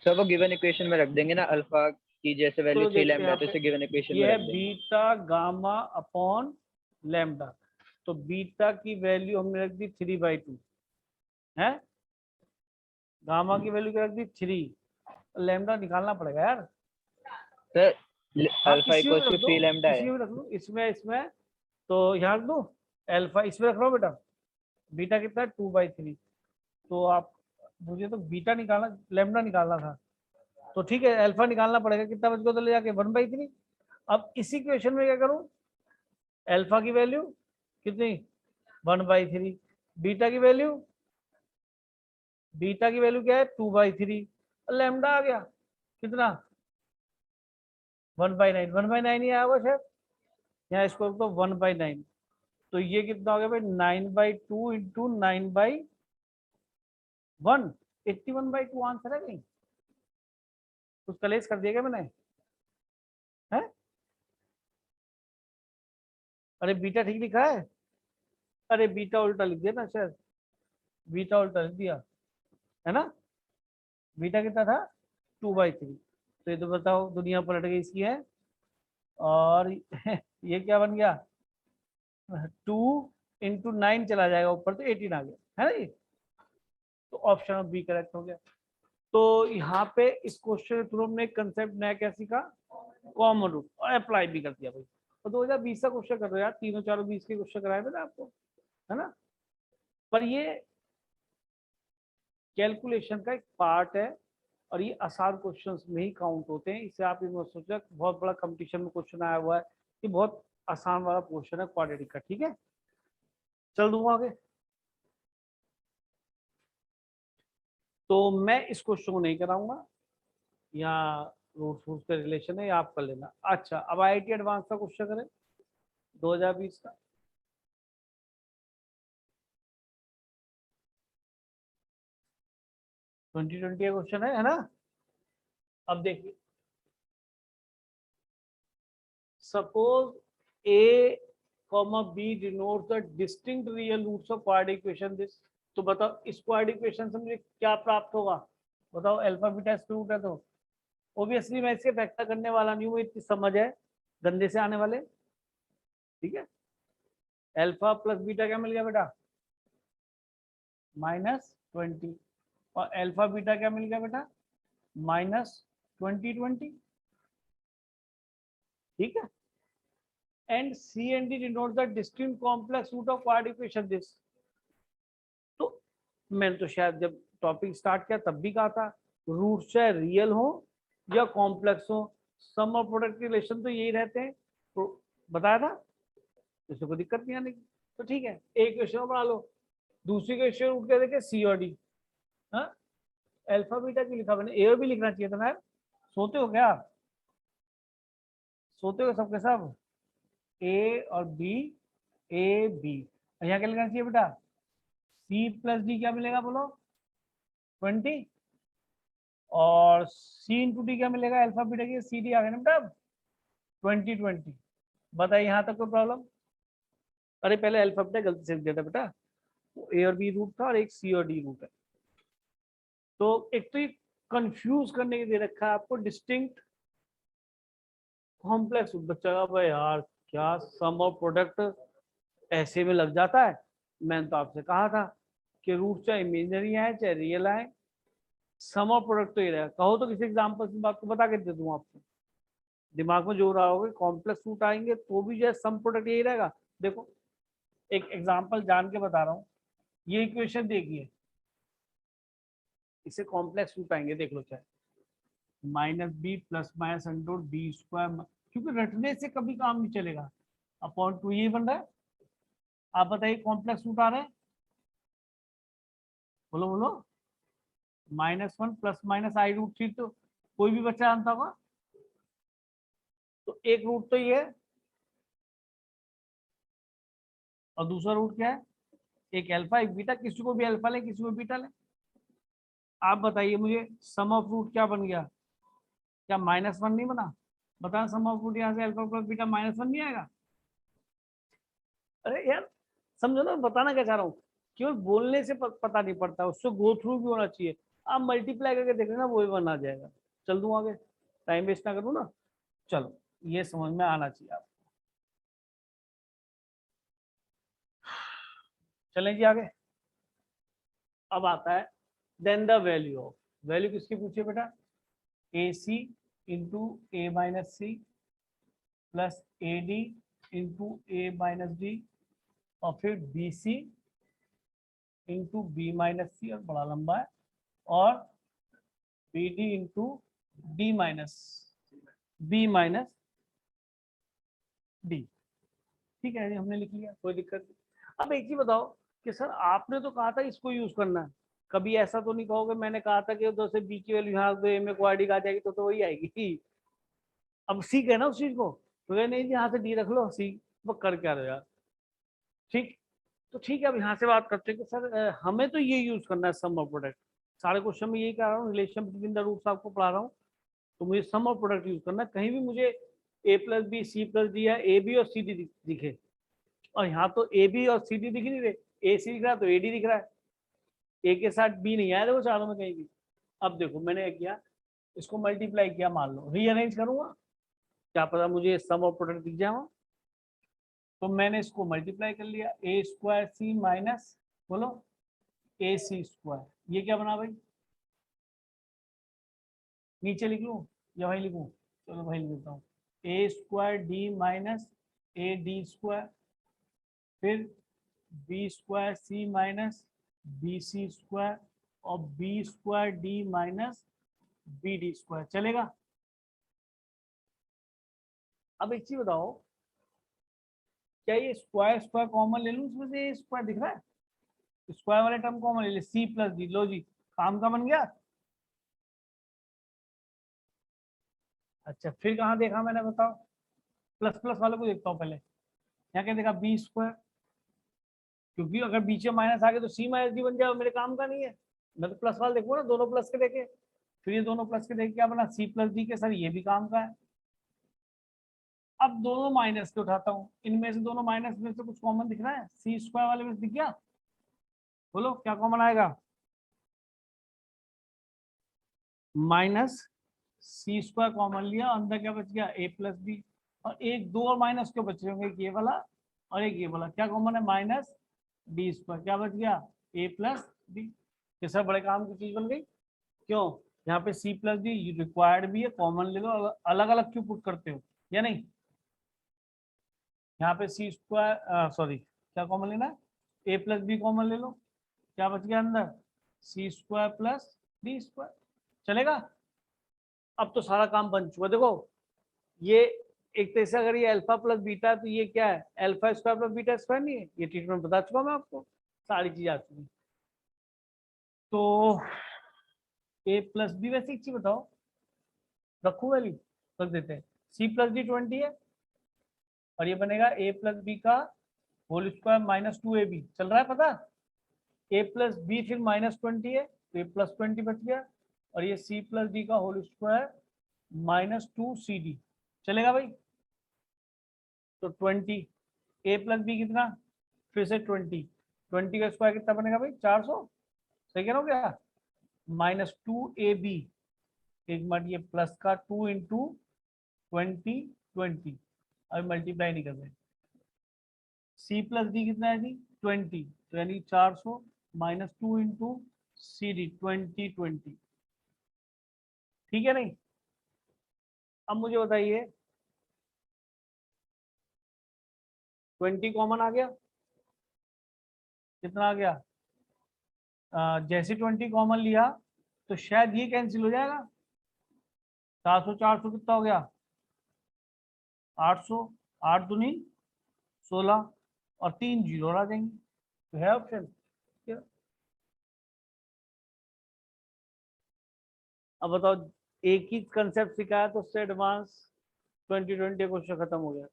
सर वो गिवन इक्वेशन में रख देंगे ना, अल्फा की जैसे वैल्यू तो 3 देखते हैं लैम्डा है यहाँ तो पे, इसे गिवन इक्वेशन में ये है रख देंगे। Beta gamma upon lambda. तो बीटा की वैल्यू हमने रख दी 3/2 है, गामा की वैल्यू क्या रख दी 3, लैम्डा निकालना पड़ेगा यार। सर हाँ, अल्फा इसी में भी इक्वल्स रख टू दो, 3 लैम्डा इसी है। में भी रख लो, इसमें तो यहाँ रख दो अल्फा, इसमें रख लो बेटा। बीटा कितना है? 2/3। तो आप, मुझे तो बीटा निकालना, लैम्डा निकालना था, तो ठीक है अल्फा निकालना पड़ेगा। कितना बच गया? तो ले जाके 1/3। अब इसी क्वेश्चन में क्या करूं? अल्फा की वैल्यू कितनी? 1/3। बीटा की वैल्यू, बीटा की वैल्यू क्या है? 2/3। लैम्डा आ गया कितना? 1/9। 1/9 ही आया हुआ शायद, यहाँ इसको तो 1/9। तो ये कितना हो गया भाई? 9/2 इंटू 9/1, 81/2 आंसर है नहीं? कुछ कलेश कर दिया क्या मैंने? है? अरे बीटा ठीक लिखा है? अरे बीटा उल्टा लिख दिया ना शायद, बीटा उल्टा लिख दिया है ना? बीटा कितना था? 2/3। तो ये तो बताओ दुनिया पलट गई इसकी है। और ये क्या बन गया? 2 इंटू 9 चला जाएगा ऊपर, तो 18 आ गया है ना? ये तो ऑप्शन बी करेक्ट हो गया। तो यहाँ पे इस क्वेश्चन के थ्रू हमने एक कंसेप्ट नया क्या सीखा? कॉमन रूट, और अप्लाई भी कर दिया भाई। तो 2020 का क्वेश्चन कर रहे हो यार, तीनों चारों 20 के क्वेश्चन कराए थे ना आपको, है ना? पर ये कैलकुलेशन का एक पार्ट है, और ये आसान क्वेश्चंस में ही काउंट होते हैं। इसे आप इन्होंने सोचा बहुत बड़ा कंपटीशन में क्वेश्चन आया हुआ है, कि बहुत आसान वाला क्वेश्चन है क्वाड्रेटिक का। ठीक है, चल दूंगा आगे। तो मैं इस क्वेश्चन को नहीं कराऊंगा, यहाँ रूट फूट का रिलेशन है, आप कर लेना। अच्छा, अब IIT एडवांस का क्वेश्चन करें 2020 का। 2020 का क्वेश्चन है ना? अब देखिए, suppose A, B denotes the distinct real roots of quadratic equation this। तो बताओ इस quadratic equation से मुझे क्या प्राप्त होगा? बताओ, अल्फा बीटा स्क्वायर रूट है, तो ऑब्वियसली मैं इसके फैक्टर करने वाला नहीं हूँ, इतनी समझ है गंदे से आने वाले। ठीक है, अल्फा प्लस बीटा क्या मिल गया बेटा? -20। और अल्फा बीटा क्या मिल गया बेटा? -20 ठीक है। And C and D denotes the distinct complex root of quadratic equation this। मैंने तो शायद जब टॉपिक स्टार्ट किया तब भी कहा था रूट चाहे रियल हो या कॉम्प्लेक्स हो, सम और प्रोडक्ट के रिलेशन तो यही रहते हैं, तो बताया था, इसमें कोई दिक्कत नहीं आने की। तो ठीक है, एक क्वेश्चन बना लो। दूसरी क्वेश्चन उठ के देखे सी और डी। हाँ, अल्फा बीटा की लिखा, मैंने ए और बी लिखना चाहिए था ना यार। सोते हो क्या, सोते हो सबके सब? ए और बी, ए बी, यहाँ क्या लिखना चाहिए बेटा? सी प्लस डी क्या मिलेगा बोलो? 20। और सी इंटू डी क्या मिलेगा? अल्फा बीटा की सी डी आ गया ना बेटा, 20 20। बताइए यहाँ तक कोई प्रॉब्लम? अरे पहले अल्फा बीटा गलती से लिख दिया था बेटा, ए और बी रूट था और एक सी और डी रूट है। तो एक तो ये कंफ्यूज करने के दे रखा है आपको डिस्टिंक्ट कॉम्प्लेक्स। बच्चा का भाई यार क्या सम और प्रोडक्ट ऐसे में लग जाता है? मैंने तो आपसे कहा था कि रूट चाहे इमेजिनरी आए चाहे रियल आए, सम और प्रोडक्ट तो ये रहेगा। कहो तो किसी एग्जाम्पल से बात को बता के दे दूं आपको, दिमाग में जो रहा होगा कॉम्प्लेक्स रूट आएंगे तो भी जो है सम प्रोडक्ट यही रहेगा। देखो एक एग्जाम्पल जान के बता रहा हूँ, ये इक्वेशन देखिए, इसे कॉम्प्लेक्स रूट आएंगे, देख लो चाहे minus b plus minus under b square, क्योंकि रटने से कभी काम नहीं चलेगा, अपॉन 2 ये बन रहा है। आप बताइए कॉम्प्लेक्स रूट आ रहे हैं, बोलो बोलो। -1 प्लस माइनस आई रूट 3 तो कोई भी बच्चा जानता होगा। तो एक रूट तो ये है और दूसरा रूट क्या है? एक अल्फा एक बीटा, किसी को भी अल्फा ले किसी को बीटा ले। आप बताइए मुझे सम ऑफ रूट क्या बन गया? क्या -1 नहीं बना? बताना सम ऑफ रूट यहाँ से अल्फा प्लस बीटा -1 नहीं आएगा? अरे यार समझो ना बताना क्या चाह रहा हूँ, केवल बोलने से पता नहीं पड़ता, उससे गो थ्रू भी होना चाहिए। आप मल्टीप्लाई करके देख लेना वो भी बना जाएगा। चल दूँ आगे, टाइम वेस्ट ना करूँ ना। चलो ये समझ में आना चाहिए आप। चलें जी आगे। अब आता है then the value of, value किसकी पूछिए बेटा? A C into A minus C plus A D into A minus D, और फिर B C into B minus C, और बड़ा लंबा है, और B D into D minus B minus D. ठीक है हमने लिख लिया, कोई दिक्कत नहीं। अब एक चीज बताओ कि सर आपने तो कहा था इसको यूज करना है, कभी ऐसा तो नहीं कहोगे मैंने कहा था कि उधर से बी की वैल्यू यहाँ दो, ए में क्वाड्रिक आ जाएगी तो वही आएगी। अब सी कहना उस चीज को, तो नहीं जी यहाँ से डी रख लो सी, वो कर क्या रहे यार। ठीक, तो ठीक है अब यहाँ से बात करते हैं कि सर हमें तो ये यूज करना है सम और प्रोडक्ट। सारे क्वेश्चन में यही कह रहा हूँ, रिलेशन बिटवीन द रूट्स आपको पढ़ा रहा हूँ, तो मुझे सम और प्रोडक्ट यूज करना है। कहीं भी मुझे A plus B C plus D या ए बी और सी डी दिखे, और यहाँ तो ए बी और सी डी दिख नहीं रहे, ए सी दिख रहा है तो ए डी दिख रहा है, ए के साथ बी नहीं आया वो चारों में कहीं भी। अब देखो मैंने किया, इसको मल्टीप्लाई किया, मान लो रीअरेंज करूंगा, क्या पता मुझे सम और प्रोडक्ट दिख जाए। तो मैंने इसको मल्टीप्लाई कर लिया, ए स्क्वायर सी माइनस बोलो ए सी स्क्वायर, ये क्या बना भाई? नीचे लिख लूँ या वही लिखूँ? चलो वही लिख देता हूँ, A square D minus A D square, फिर B square C minus B C square, और B square D minus B D square. चलेगा? अब एक चीज बताओ, क्या ये स्क्वायर स्क्वायर कॉमन ले लूँ इसमें से? स्क्वायर दिख रहा है, स्क्वायर वाले टर्म कॉमन ले ले, सी प्लस डी, लो जी काम का बन गया। अच्छा फिर कहाँ देखा मैंने बताओ? प्लस प्लस वाले को देखता हूँ पहले, यहाँ क्या देखा? बी स्क्वायर, क्योंकि अगर बीच में माइनस आ गया तो सी माइनस डी बन जाए, मेरे काम का नहीं है। मैं तो प्लस वाला देखूँ ना, दोनों प्लस के देखे, फिर ये दोनों प्लस के देखे क्या बना? सी प्लस डी के। सर ये भी काम का है। अब दोनों माइनस के उठाता हूँ, इनमें से दोनों माइनस में से कुछ कॉमन दिख रहा है? सी स्क्वायर वाले में से दिख गया, बोलो क्या कॉमन आएगा? माइनस सी स्क्वायर कॉमन लिया, अंदर क्या बच गया? ए प्लस बी, और एक दो और माइनस क्यों बचे होंगे? ये वाला और एक ये वाला, क्या कॉमन है? माइनस डी स्क्वायर, क्या बच गया? ए प्लस डी। ये सब बड़े काम की चीज बन गई। क्यों? यहाँ पे सी प्लस डी रिक्वायर्ड भी है, कॉमन ले लो, अलग अलग क्यों पुट करते हो या नहीं? यहाँ पे सी स्क्वायर सॉरी क्या कॉमन लेना है? ए प्लस बी कॉमन ले लो, क्या बच गया अंदर, सी स्क्वायर प्लस डी स्क्वायर। चलेगा? अब तो सारा काम बन चुका। देखो ये एक तरह से अगर ये अल्फा प्लस बीटा है तो ये क्या है, alpha square plus beta square नहीं है? ये ट्रीटमेंट बता चुका मैं आपको, सारी चीज आ चुकी। तो ए प्लस बी, वैसे एक चीज बताओ, रखू वैल्यू, रख देते हैं। सी प्लस डी 20 है और ये बनेगा ए प्लस बी का होल स्क्वायर माइनस 2ab। चल रहा है पता? ए प्लस बी फिर -20 है तो ये +20 बच गया, और ये सी प्लस डी का होल स्क्वायर -2cd। चलेगा भाई? तो 20 ए प्लस बी कितना, फिर से 20 का स्क्वायर कितना बनेगा भाई, 400। सही कह रहा हूँ क्या? -2ab, एक मिनट, ये प्लस का 2 इंटू 20 अभी मल्टीप्लाई नहीं कर रहे। सी प्लस डी कितना है जी, 20, तो यानी 400 -2 इंटू सी डी 20। ठीक है नहीं? अब मुझे बताइए 20 कॉमन आ गया, कितना आ गया? जैसे 20 कॉमन लिया तो शायद ये कैंसिल हो जाएगा। 400 400 कितना हो गया, 800, 8 दूनी 16 और 3 जीरो आ जाएंगे। तो है ऑप्शन। अब बताओ, एक ही कंसेप्ट सिखाया तो उससे एडवांस 2020 क्वेश्चन खत्म हो गया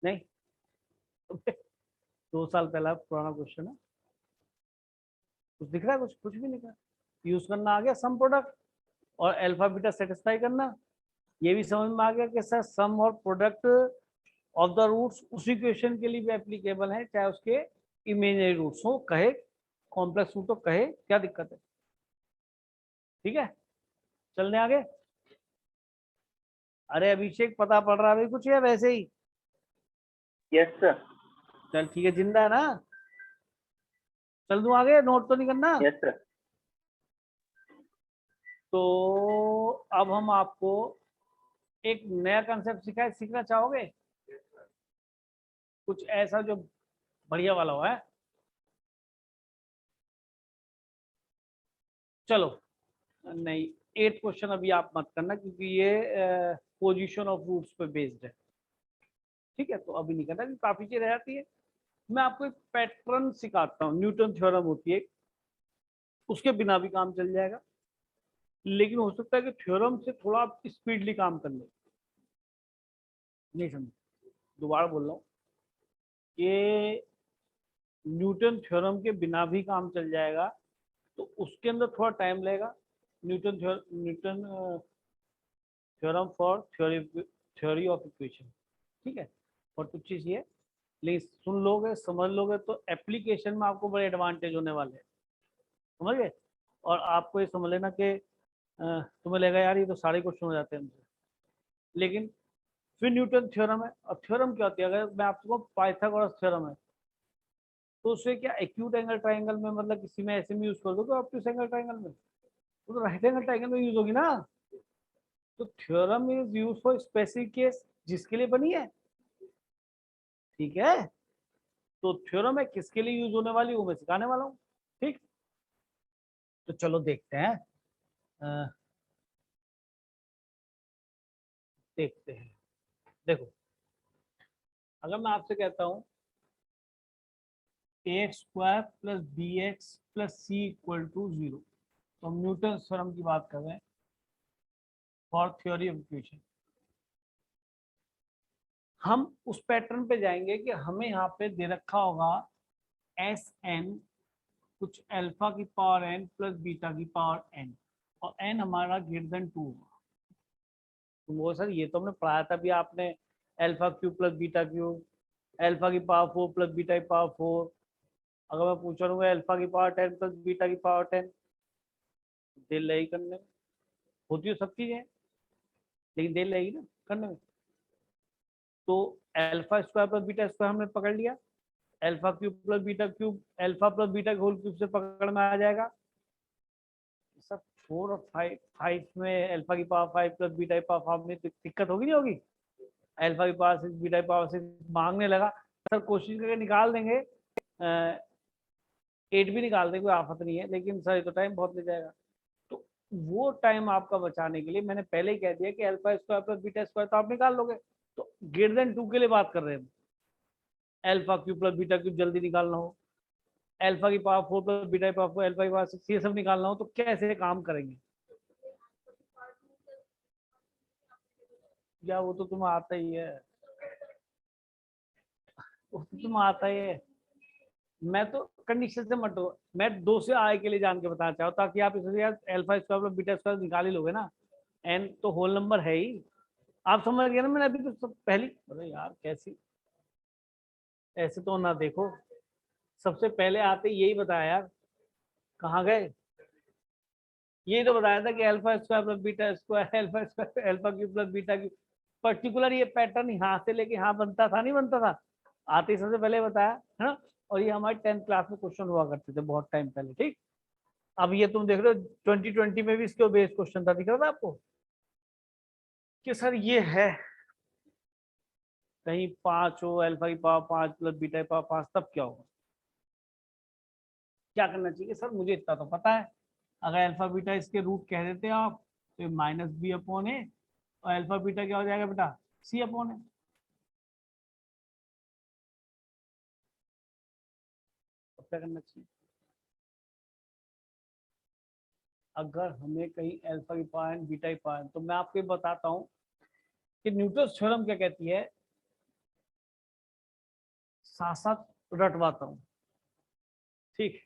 नहीं? 2 साल पहला पुराना क्वेश्चन है, कुछ दिख रहा है? कुछ भी नहीं, यूज करना आ गया सम प्रोडक्ट और अल्फा बीटा सेटिस्फाई करना। ये भी समझ में आ गया कि सर सम और प्रोडक्ट ऑफ द रूट्स उसी क्वेश्चन के लिए भी एप्लीकेबल है, चाहे उसके इमेजिनरी रूट्स हो, कहे कॉम्प्लेक्स रूट हो कहे, क्या दिक्कत है? ठीक है, चलने आगे। अरे अभिषेक, पता पड़ रहा है अभी कुछ या वैसे ही? Yes sir. चल ठीक है, जिंदा है ना? चल दूं आगे, नोट तो नहीं करना? Yes sir. तो अब हम आपको एक नया कंसेप्ट सिखाए, सीखना चाहोगे? कुछ ऐसा जो बढ़िया वाला हो है। चलो, नहीं 8 क्वेश्चन अभी आप मत करना क्योंकि ये पोजीशन ऑफ रूट्स पे बेस्ड है। ठीक है, तो अभी नहीं करना, काफी चीज रह जाती है। मैं आपको एक पैटर्न सिखाता हूँ, न्यूटन थ्योरम होती है, उसके बिना भी काम चल जाएगा, लेकिन हो सकता है कि थ्योरम से थोड़ा आप स्पीडली काम कर ले। नहीं समझ, दोबारा बोल रहा हूँ, ये न्यूटन थ्योरम के बिना भी काम चल जाएगा, तो उसके अंदर थोड़ा टाइम लगेगा। Newton theorem for theory of equation. ठीक है, और कुछ चीज ये, लेकिन सुन लोगे समझ लोगे तो एप्लीकेशन में आपको बड़े एडवांटेज होने वाले हैं, समझ गए? और आपको ये समझ लेना कि तुम्हें लगेगा यार ये तो सारे क्वेश्चन हो जाते हैं हमसे, लेकिन फिर न्यूटन थ्योरम है। और थ्योरम क्या होती है, अगर मैं आपको पाइथागोरस थ्योरम है तो उससे क्या एक्यूट एंगल ट्राइंगल में, मतलब किसी में ऐसे में यूज कर दो तो ऑब्ट्यूस एंगल ट्राइंगल में, तो राइट एंगल ट्राइंगल में यूज होगी ना। तो theorem is use for specific case जिसके लिए बनी है। ठीक है, तो थ्योरम है किसके लिए यूज होने वाली, वो मैं सिखाने वाला हूँ। ठीक, तो चलो देखते हैं। देखते हैं, देखो अगर मैं आपसे कहता हूँ ax² + bx + c = 0, तो हम न्यूटन थ्योरम की बात कर रहे हैं फॉर थ्योरी ऑफ इक्वेशन। हम उस पैटर्न पे जाएंगे कि हमें यहाँ पे दे रखा होगा Sn कुछ अल्फा की पावर n प्लस बीटा की पावर n, और n हमारा > 2 होगा। तो वो सर ये तो हमने पढ़ाया था भी आपने, α³ + β³ अल्फा की पावर 4 प्लस बीटा की पावर 4। अगर मैं पूछ रहा हूँ अल्फा की पावर 10 प्लस बीटा की पावर 10, देर लगेगी करने में, होती है सब चीजें लेकिन देर लगेगी ना करने में। तो α² + β² हमने पकड़ लिया, α³ + β³ अल्फा प्लस बीटा के होल क्यूब से पकड़ में आ जाएगा। सब 4 और 5 में अल्फा की पावर 5 प्लस बीटा की पावर 5 में दिक्कत होगी नहीं होगी? अल्फा की पावर 6 बीटा की पावर 6 मांगने लगा, सर कोशिश करके निकाल देंगे 8 भी निकाल दे कोई आफत नहीं है, लेकिन सर ये तो टाइम बहुत ले जाएगा। तो वो टाइम आपका बचाने के लिए मैंने पहले ही कह दिया कि alpha square plus beta square तो आप निकाल लोगे। तो ग्रेटर देन 2 के लिए बात कर रहे हैं, alpha cube plus beta cube जल्दी निकालना हो, अल्फा की पावर 4 प्लस बीटा की पावर 4, अल्फा की पावर 6, ये सब निकालना हो, तो कैसे काम करेंगे? या वो तो तुम्हें आता ही है, वो तो तुम्हें आता ही है। मैं तो कंडीशन से मत हो, मैं 2 से आए के लिए जान के बताना चाहूँ, ताकि आप इससे यार alpha square plus beta square निकाल ही लोगे ना, एन तो होल नंबर है ही। आप समझ गए ना, मैंने अभी तो सब पहली, अरे यार कैसी, ऐसे तो ना देखो, सबसे पहले आते ही यही बताया यार, कहाँ गए? यही तो बताया था कि alpha square plus beta square, alpha square alpha cube plus beta cube, particular ये पैटर्न यहाँ से लेके यहाँ बनता था, नहीं बनता था? आते ही सबसे पहले बताया है ना। और ये हमारे 10th क्लास में क्वेश्चन हुआ करते थे बहुत टाइम पहले, ठीक। अब ये तुम देख रहे हो 2020 में भी इसके बेस क्वेश्चन था, दिख रहा था आपको कि सर ये है कहीं 5 हो, अल्फा की पावर 5 प्लस बीटा की पावर 5, तब क्या होगा? क्या करना चाहिए सर? मुझे इतना तो पता है, अगर अल्फा बीटा इसके रूट कह देते आप तो माइनस बी अपॉन ए, और अल्फा बीटा क्या हो जाएगा बेटा? सी अपॉन ए। अब क्या करना चाहिए? अगर हमें कहीं अल्फा की पावर एन बीटा की पावर एन, तो मैं आपको बताता हूँ कि न्यूटन थ्योरम क्या कहती है, साथ साथ रटवाता हूँ, ठीक।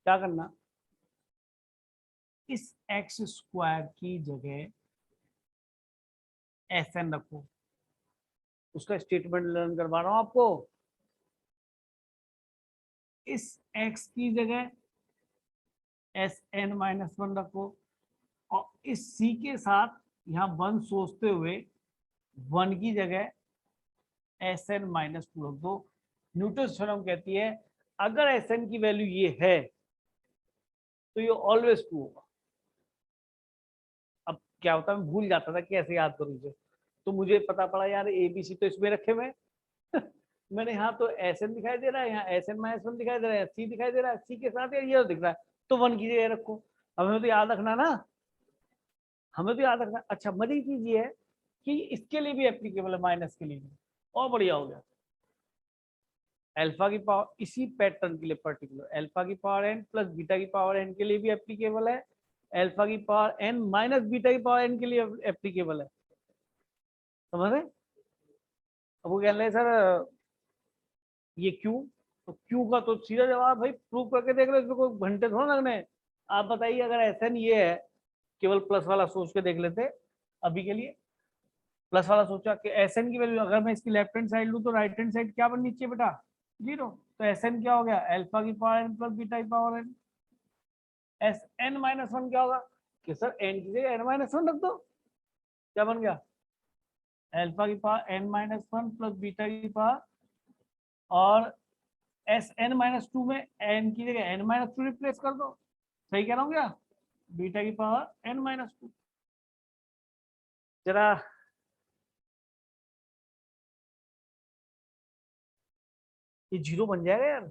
क्या करना, इस एक्स स्क्वायर की जगह एस एन रखो, उसका स्टेटमेंट लर्न करवा रहा हूं आपको। इस x की जगह एस एन माइनस वन रखो, और इस c के साथ यहाँ वन सोचते हुए वन की जगह एस एन माइनस टू रख दो। न्यूटन थ्योरम कहती है अगर एस एन की वैल्यू ये है तो ये ऑलवेज ट्रू होगा। अब क्या होता है, मैं भूल जाता था कि ऐसे याद करूँ इसे, तो मुझे पता पड़ा यार ए बी सी तो इसमें रखे हुए मैंने यहाँ तो एस एन दिखाई दे रहा है, यहाँ एस एन माइनस वन दिखाई दे रहा है, सी दिखाई दे रहा है, सी के साथ यार ये दिख रहा है, तो वन की जगह रखो। अब हमें तो याद रखना ना, हमें तो याद रखना। अच्छा मजे की चीज ये है कि इसके लिए भी एप्लीकेबल है, माइनस के लिए भी, और बढ़िया हो गया। अल्फा की पावर इसी पैटर्न के लिए पर्टिकुलर अल्फा की पावर एन प्लस बीटा की पावर एन के लिए भी एप्लीकेबल है, अल्फा की पावर एन माइनस बीटा की पावर एन के लिए एप्लीकेबल है। समझ रहे? अब वो कह रहे हैं सर ये क्यों, तो क्यों का तो सीधा जवाब भाई प्रूव करके देख रहे, इसमें कोई घंटे थोड़ा लगने हैं। आप बताइए, अगर ऐसा नहीं ये है, केवल प्लस वाला सोच के देख लेते अभी के लिए, प्लस वाला सोचा कि एस एन की वैल्यू अगर मैं इसकी लेफ्ट हैंड साइड लूँ तो राइट हैंड साइड क्या बननी चाहिए बेटा? 0। तो एस एन क्या हो गया? अल्फा की पावर एन प्लस बीटा की power n. S n minus one क्या होगा कि सर एन की जगह एन माइनस वन रख दो, क्या बन गया? अल्फा की power N minus one plus beta की पावर, और एस एन माइनस टू में एन की जगह एन माइनस टू रिप्लेस कर दो। सही कह रहा हूँ क्या? बीटा की पावर एन माइनस टू। जरा ये 0 बन जाएगा यार,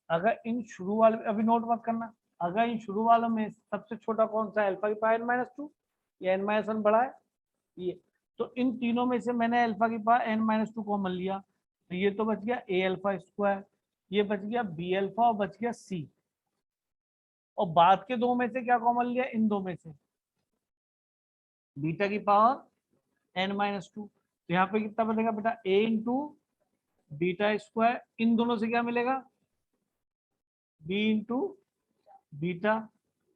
अगर इन शुरू वाले, अभी नोट मत करना, अगर इन शुरू वालों में सबसे छोटा कौन सा है? अल्फा की पावर एन माइनस टू या एन माइनस वन बड़ा है? ये, तो इन तीनों में से मैंने अल्फा की power N minus two common लिया, तो ये तो बच गया ए अल्फा स्क्वायर, ये बच गया बी अल्फा, और बच गया सी। और बाद के दो में से क्या कॉमन लिया? इन दो में से बीटा की पावर एन माइनस टू, तो यहाँ पे कितना बनेगा बेटा? ए इंटू बीटा स्क्वायर, इन दोनों से क्या मिलेगा? बी इंटू बीटा,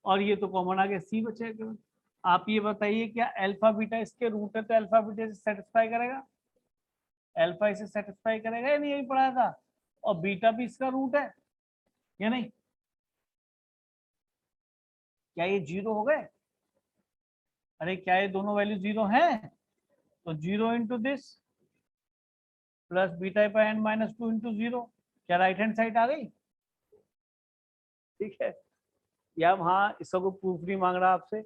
और ये तो कॉमन आ गया, सी बचेगा। आप ये बताइए क्या अल्फा बीटा इसके रूट है, तो अल्फा बीटा से सेटिस्फाई करेगा? अल्फा इसे सेटिस्फाई करेगा या नहीं, यही पढ़ाया था। और बीटा भी इसका रूट है या नहीं? क्या ये 0 हो गए? अरे क्या ये दोनों वैल्यू 0 हैं? तो 0 इंटू दिस प्लस बीटा पर एन माइनस टू इंटू 0, क्या राइट हैंड साइड आ गई? ठीक है। या वहाँ इसका कोई प्रूफ नहीं मांग रहा आपसे,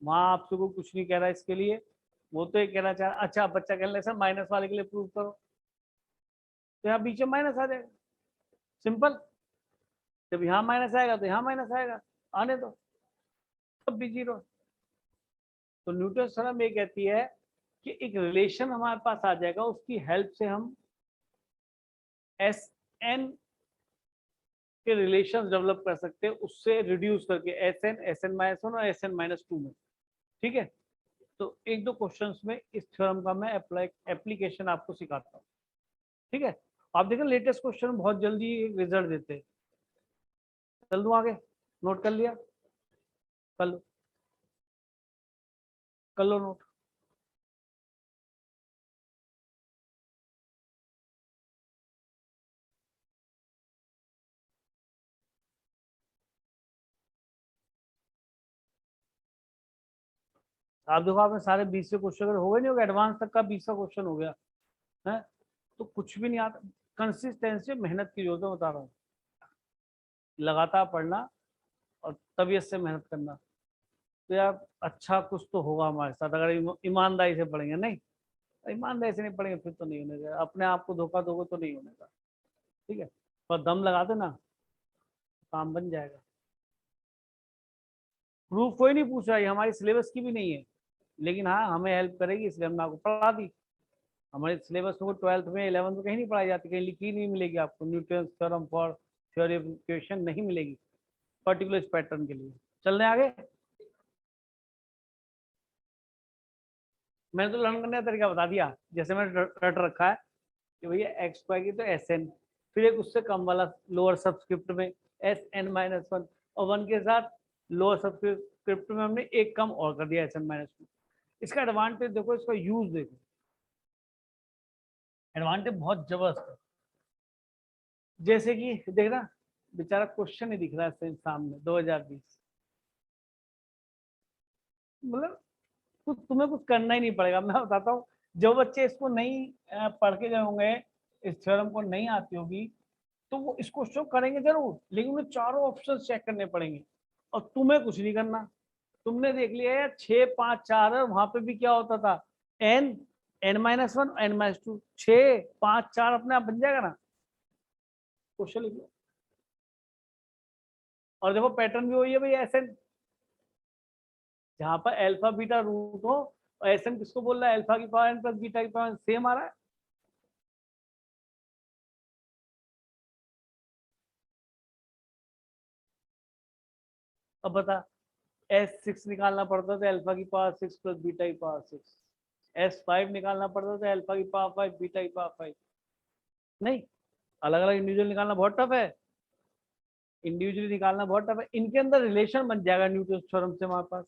वहां आपसे कोई कुछ नहीं कह रहा इसके लिए, वो तो ये कहना चाह रहा, अच्छा बच्चा कह रहा है सर माइनस वाले के लिए प्रूफ करो। तो यहाँ बीच में माइनस आ जाएगा, सिंपल। जब यहाँ माइनस आएगा तो यहाँ माइनस आएगा, आने दो, तब भी जीरो। तो न्यूटन थ्योरम ये कहती है कि एक रिलेशन हमारे पास आ जाएगा, उसकी हेल्प से हम एस एन के रिलेशन डेवलप कर सकते हैं, उससे रिड्यूस करके एस एन माइनस वन और एस एन माइनस टू में। ठीक है, तो एक दो क्वेश्चंस में इस थ्योरम का मैं एप्लीकेशन आपको सिखाता हूँ। ठीक है, आप देखें लेटेस्ट क्वेश्चन बहुत जल्दी रिजल्ट देते हैं। चल दूं आगे, नोट कर लिया, कर लो, कर लो नोट। आप देखो, आपने सारे 20 से क्वेश्चन अगर हो गए, नहीं होगा एडवांस तक का 20 का क्वेश्चन हो गया है, तो कुछ भी नहीं आता। कंसिस्टेंसी, मेहनत की जरूरत है, बता रहा हूँ, लगातार पढ़ना और तबीयत से मेहनत करना, तो यार अच्छा कुछ तो होगा हमारे साथ, अगर ईमानदारी से पढ़ेंगे। नहीं, ईमानदारी से नहीं पढ़ेंगे फिर तो नहीं होने का, अपने आप को धोखा दोगे तो नहीं होने का। ठीक है, पर दम लगा देना, काम बन जाएगा। प्रूफ कोई नहीं पूछ रहा है, हमारी सिलेबस की भी नहीं है, लेकिन हाँ हमें हेल्प करेगी, इसलिए हमने आपको पढ़ा दी। हमारे सिलेबस में 12th में 11th में कहीं नहीं पढ़ाई जाती, कहीं लिखी नहीं मिलेगी आपको, Newton theorem for theory of equation नहीं मिलेगी पर्टिकुलर इस पैटर्न के लिए। चलने आगे, मैंने तो लर्न करने का तरीका बता दिया, जैसे मैंने रट रखा है कि भैया एक्स स्क्वायर की तो एस एन, फिर एक उससे कम वाला लोअर सबस्क्रिप्ट में एस एन माइनस वन, और वन के साथ लोअर सबस्क्रिप्ट में हमने एक कम और कर दिया एस एन माइनस टू। इसका एडवांटेज देखो, इसका यूज देखो, एडवांटेज बहुत जबरदस्त है। जैसे कि देखना, बेचारा क्वेश्चन ही दिख रहा है सामने 2020, मतलब कुछ तुम्हें कुछ करना ही नहीं पड़ेगा। मैं बताता हूँ, जो बच्चे इसको नहीं पढ़ के गए होंगे, इस थ्योरम को नहीं आती होगी, तो वो इसको शो करेंगे जरूर, लेकिन उन्हें चारों ऑप्शन चेक करने पड़ेंगे, और तुम्हें कुछ नहीं करना। तुमने देख लिया है 6 5 4 है, वहां पे भी क्या होता था, n n minus one n minus two, 6 5 4 अपने आप बन जाएगा ना, क्वेश्चन लिख लो। और देखो पैटर्न भी वही है भाई, एस एन, जहां पर अल्फा बीटा रूट हो, और एस एन किसको बोल रहा है, अल्फा की पावर एन प्लस बीटा की पावर सेम आ रहा है। अब बता, S6 निकालना पड़ता था, अल्फा की पावर 6 प्लस बीटा की पावर 6। S5 निकालना पड़ता था, अल्फा की पावर 5 बीटा की पावर 5। नहीं, अलग अलग इंडिविजुअल निकालना बहुत टफ है, इंडिविजुअली निकालना बहुत टफ है। इनके अंदर रिलेशन बन जाएगा न्यूटन थ्योरम से हमारे पास।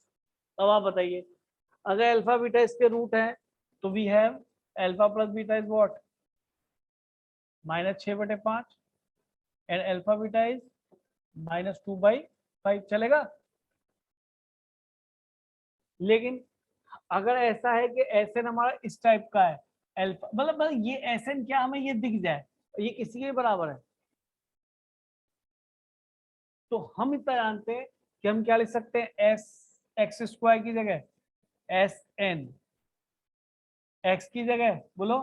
अब आप बताइए, अगर अल्फा बीटा इसके रूट है, तो we have alpha plus beta is what, -6/5, and alpha beta is -2/5, चलेगा। लेकिन अगर ऐसा है कि एस एन हमारा इस टाइप का है, अल्फा मतलब ये एस एन क्या हमें ये दिख जाए, ये किसी के बराबर है, तो हम इतना जानते हैं कि हम क्या लिख सकते हैं, एस एक्स स्क्वायर की जगह एस एन, एक्स की जगह बोलो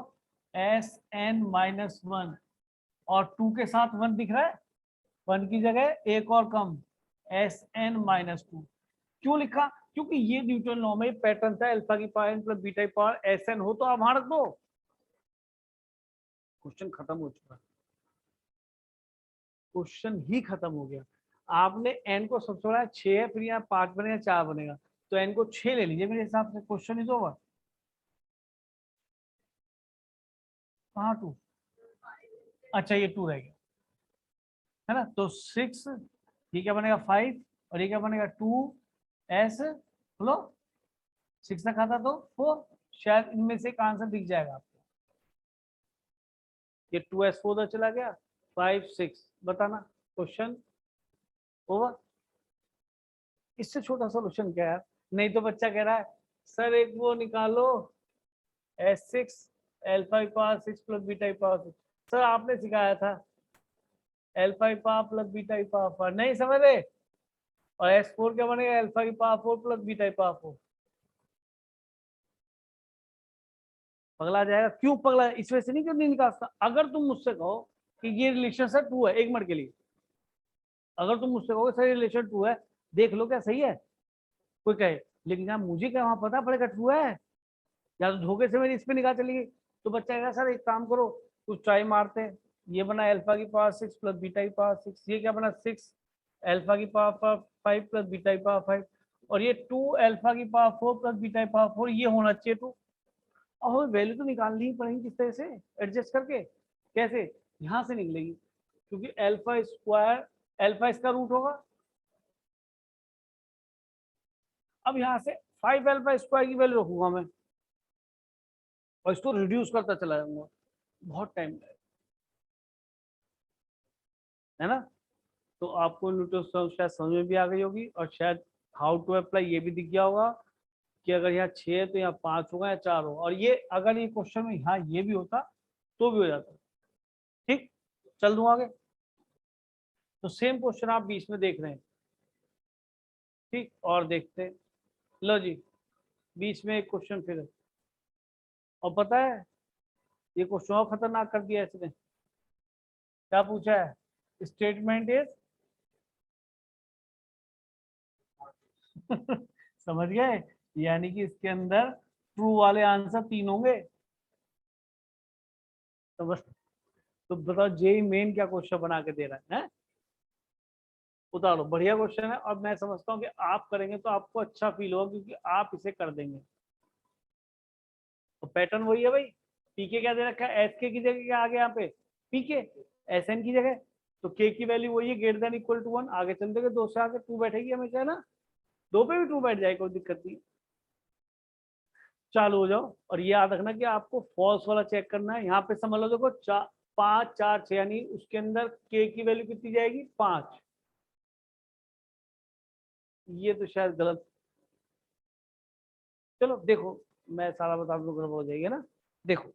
एस एन माइनस वन, और टू के साथ वन दिख रहा है, वन की जगह एक और कम, एस एन माइनस टू। क्यों लिखा, क्योंकि ये न्यूटन लॉ में पैटर्न था, अल्फा की पावर एन प्लस बीटा की पावर एस एन हो तो आप वहां रख दो, क्वेश्चन खत्म हो चुका, क्वेश्चन ही खत्म हो गया। आपने एन को सबसे बड़ा 6 है, फिर यहाँ 5 बनेगा 4 बनेगा, तो एन को 6 ले लीजिए मेरे हिसाब से, क्वेश्चन इज ओवर। कहाँ 2, अच्छा ये 2 रह गया है ना, तो 6, ये क्या बनेगा 5, और ये क्या बनेगा 2s, बोलो 6 रखा था तो 4, शायद इनमें से एक आंसर दिख जाएगा आपको। ये 2s 4 चला गया, 5 6, बताना, क्वेश्चन ओवर। इससे छोटा सोल्यूशन क्या है, नहीं तो बच्चा कह रहा है सर एक वो निकालो S6 अल्फा की पावर 6 प्लस बीटा की पावर 6, सर आपने सिखाया था अल्फा की पावर प्लस बीटा की पावर 4, नहीं समझ रहे, और S4 क्या बनेगा, अल्फा की पावर 4 प्लस बीटा की पावर 4। पगला जाएगा। क्यों पगला, इस वजह से नहीं, क्यों नहीं निकाल सकता। अगर तुम मुझसे कहो कि ये रिलेशन सर ट्रू है, एक मिनट के लिए, अगर तुम मुझसे कहोगे सर रिलेशन ट्रू है, देख लो क्या सही है, कोई कहे, लेकिन यार मुझे क्या वहां पता पड़ेगा ट्रू है, या तो धोखे से मेरी इस पे निगाह चली गई, तो बच्चा कहेगा सर एक काम करो, कुछ ट्राई मारते हैं, ये बना अल्फा की पावर 6 प्लस बीटा की पावर 6, ये क्या बना 6 अल्फा की पावर 5 प्लस बीटा की पावर 5, और ये 2 अल्फा की पावर 4 प्लस बीटा की पावर 4, ये होना चाहिए 2। और हमें वैल्यू तो निकालनी ही पड़ेगी किस तरह से, एडजस्ट करके। कैसे, यहाँ से निकलेगी, क्योंकि अल्फा स्क्वायर, अल्फा इसका रूट होगा। अब यहाँ से 5 अल्फा स्क्वायर की वैल्यू रखूंगा मैं, और इसको रिड्यूस करता चला जाऊंगा, बहुत टाइम लगेगा, है ना। तो आपको न्यूटन शायद समझ में भी आ गई होगी, और शायद हाउ टू अप्लाई ये भी दिख गया होगा कि अगर यहाँ 6 है तो यहाँ 5 होगा या 4 होगा, और ये अगर ये क्वेश्चन में यहाँ ये भी होता तो भी हो जाता। ठीक, चल दूँ आगे। तो सेम क्वेश्चन आप बीच में देख रहे हैं, ठीक, और देखते हैं। लो जी, बीच में एक क्वेश्चन फिर है, और पता है ये क्वेश्चन और खतरनाक कर दिया इसने। क्या पूछा है, स्टेटमेंट इज समझ गए, यानी कि इसके अंदर ट्रू वाले आंसर 3 होंगे। तो बस, तो बताओ जेई मेन क्या क्वेश्चन बना के दे रहा है? उतारो, बढ़िया क्वेश्चन है, और मैं समझता हूँ कि आप करेंगे तो आपको अच्छा फील होगा, क्योंकि आप इसे कर देंगे। तो पैटर्न वही है भाई, पीके क्या दे रखा है, एस के की जगह क्या आ गया यहाँ पे, पीके, एस एन की जगह, तो के की वैल्यू वही है, ग्रेटर देन इक्वल टू 1, आगे चलते गए 2 से आगे 2 बैठेगी हमेशा, है ना, 2 पे भी 2 बैठ जाए, कोई दिक्कत नहीं। चालू हो जाओ, और ये याद रखना कि आपको फॉल्स वाला चेक करना है। यहाँ पे समझ लो, देखो 5 4 6, यानी उसके अंदर के की वैल्यू कितनी जाएगी, 5। ये तो शायद गलत, चलो देखो, मैं सारा बता दूं, गड़बड़ हो जाएगी ना। देखो,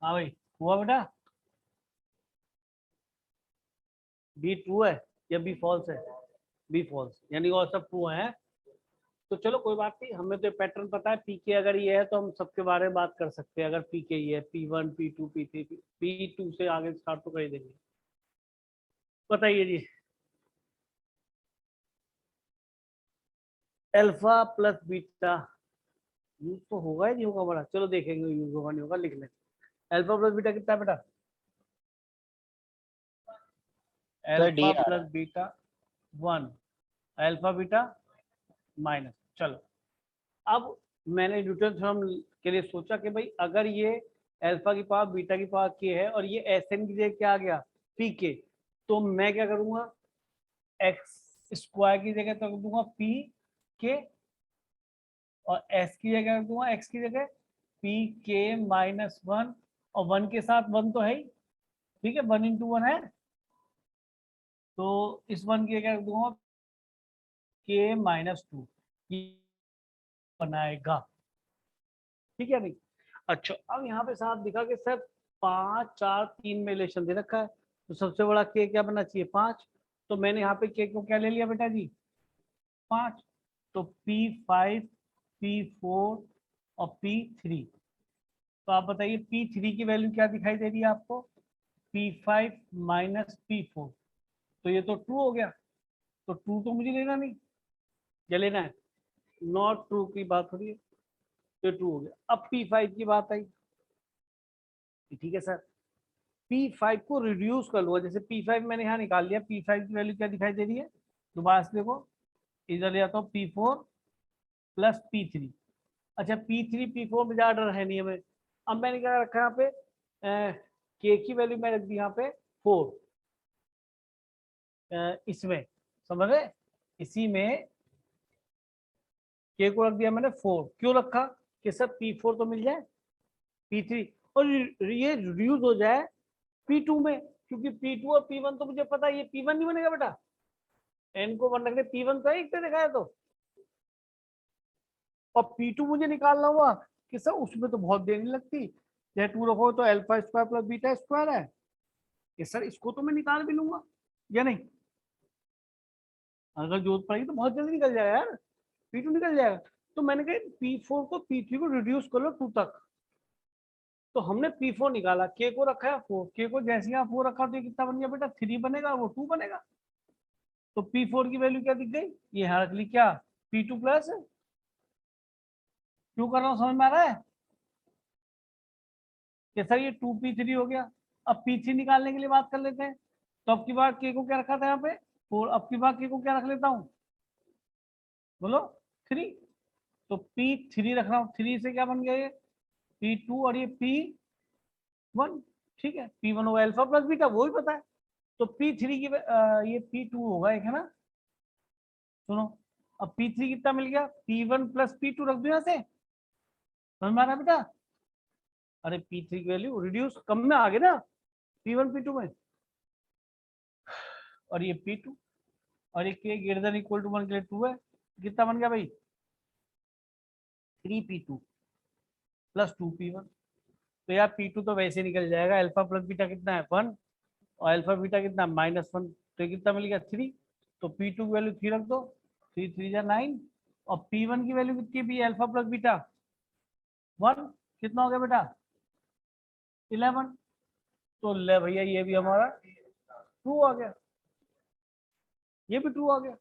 हाँ भाई हुआ बेटा, बी ट्रू है या बी फॉल्स है? बी फॉल्स, यानी और सब ट्रू है। तो चलो कोई बात नहीं, हमें तो पैटर्न पता है, पीके अगर ये है तो हम सबके बारे में बात कर सकते हैं। अगर पीके ये है, P1 P2 P3 P2 से आगे स्टार्ट तो कर ही देंगे। बताइए जी, अल्फा प्लस बीटा यूज तो होगा ही नहीं होगा बड़ा, चलो देखेंगे यूज होगा नहीं होगा, लिख लें। अल्फा प्लस बीटा कितना है बेटा? सर डी अल्फा आ रहा plus beta 1, alpha beta minus. चलो अब मैंने न्यूटन थ्योरम के लिए सोचा कि भाई अगर ये अल्फा की पावर बीटा की पावर के है और ये एस एन की जगह क्या आ गया, पी के, तो मैं क्या करूंगा, एक्स स्क्वायर की जगह तो रख दूंगा पी के, और एस की जगह रख दूंगा एक्स की जगह पी के माइनस वन, और वन के साथ वन तो है ही, ठीक है, 1 × 1 है, तो इस वन की जगह रख दूंगा के माइनस 2, बनाएगा, ठीक है नहीं। अच्छा अब यहाँ पे साफ दिखा कि सर 5 4 3 में रिलेशन दे रखा है, तो सबसे बड़ा के क्या बनना चाहिए, 5। तो मैंने यहाँ पे के को क्या ले लिया बेटा जी, 5। तो P5 P4 और P3, तो आप बताइए P3 की वैल्यू क्या दिखाई दे रही है आपको, P5 माइनस P4, तो ये तो ट्रू हो गया। तो ट्रू तो मुझे लेना नहीं, या लेना है, नॉट ट्रू की बात हो रही है, तो ट्रू हो गया। अब P5 की बात आई, ठीक है सर, P5 को रिड्यूस कर लूंगा, जैसे P5 मैंने यहाँ निकाल लिया, P5 की वैल्यू क्या दिखाई दे रही है, दोबारा से देखो, इधर ले आता हूँ P4 प्लस P3। अच्छा P3 P4 में ज्यादा डर है नहीं हमें। अब मैंने क्या रखा यहाँ पे, के की वैल्यू मैं रख दी यहाँ पे 4, इसमें समझ रहे, इसी में के को रख दिया मैंने 4, क्यों रखा कि सर P4 तो मिल जाए P3, और ये रिड्यूस हो जाए P2 में, क्योंकि P2 और P1 तो मुझे पता है, ये P1 नहीं बनेगा बेटा, n को 1 रखने P1 तो एक पे दिखाया, तो और P2 मुझे निकालना हुआ कि सर उसमें तो बहुत देर नहीं लगती, चाहे 2 रखो तो alpha square plus beta square है, कि सर इसको तो मैं निकाल भी लूंगा या नहीं, अगर जरूरत पड़ेगी तो बहुत जल्दी निकल जाएगा यार, P2 निकल जाएगा। तो मैंने कहा P4 को P3 को रिड्यूस कर लो 2 तक, तो हमने P4 निकाला, के को रखा है 4, के को जैसे यहाँ 4 रखा तो ये कितना बन गया बेटा, 3 बनेगा, वो 2 बनेगा। तो P4 की वैल्यू क्या दिख गई, ये यहाँ रख ली, क्या P2 प्लस, क्यों कर रहा हूँ समझ में आ रहा है कि सर ये 2P3 हो गया। अब P3 निकालने के लिए बात कर लेते हैं, तो अब की बार के को क्या रखा था यहाँ पे 4, अब की बार के को क्या रख लेता हूँ, बोलो 3, तो P3 रख रहा हूँ, 3 से क्या बन गया ये P2 और ये P1, ठीक है, P1 होगा अल्फा प्लस बीटा, वो भी पता है, तो P3 की ये P2 होगा एक, है ना, सुनो, अब P3 कितना मिल गया, P1 प्लस P2 रख दो यहाँ से, समझ में आ रहा है बेटा, अरे P3 की वैल्यू रिड्यूस कम में आ गए ना, P1 P2 में, और ये P2, और ये के ग्रेटर देन इक्वल टू 1 के लिए 2 है, कितना बन गया भाई 3P2 प्लस 2P1। तो यार P2 तो वैसे निकल जाएगा, अल्फा प्लस बीटा कितना है 1, और अल्फा बीटा कितना -1, तो ये कितना मिल गया 3, तो P2 की वैल्यू 3 रख दो, 3 3 जा 9, और P1 की वैल्यू कितनी भी अल्फा प्लस बीटा 1, कितना हो गया बेटा 11, तो ले भैया ये भी हमारा ट्रू आ गया, ये भी ट्रू आ गया।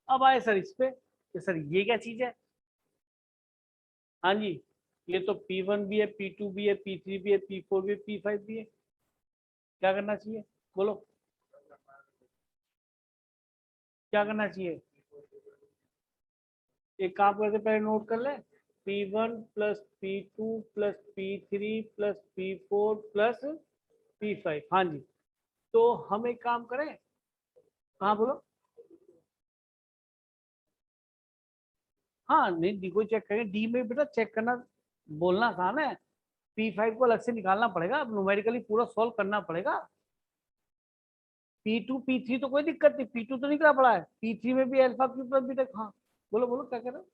अब आए सर इस पे कि सर ये क्या चीज है, हाँ जी, ये तो P1 भी है, P2 भी है, P3 भी है, P4 भी है, P5 भी है, क्या करना चाहिए बोलो, क्या करना चाहिए, एक काम करते पहले नोट कर ले, P1 plus P2 plus P3 plus P4 plus P5, हाँ जी, तो हम एक काम करें, हाँ बोलो, हाँ नहीं डी को चेक करें, डी में बेटा चेक करना बोलना आसान है, P5 को अलग से निकालना पड़ेगा, अब न्यूमेरिकली पूरा सॉल्व करना पड़ेगा। P2 P3 तो कोई दिक्कत नहीं, P2 तो निकला पड़ा है, P3 में भी अल्फा क्यूब प्लस बीटा, हाँ बोलो बोलो क्या कह रहे हो,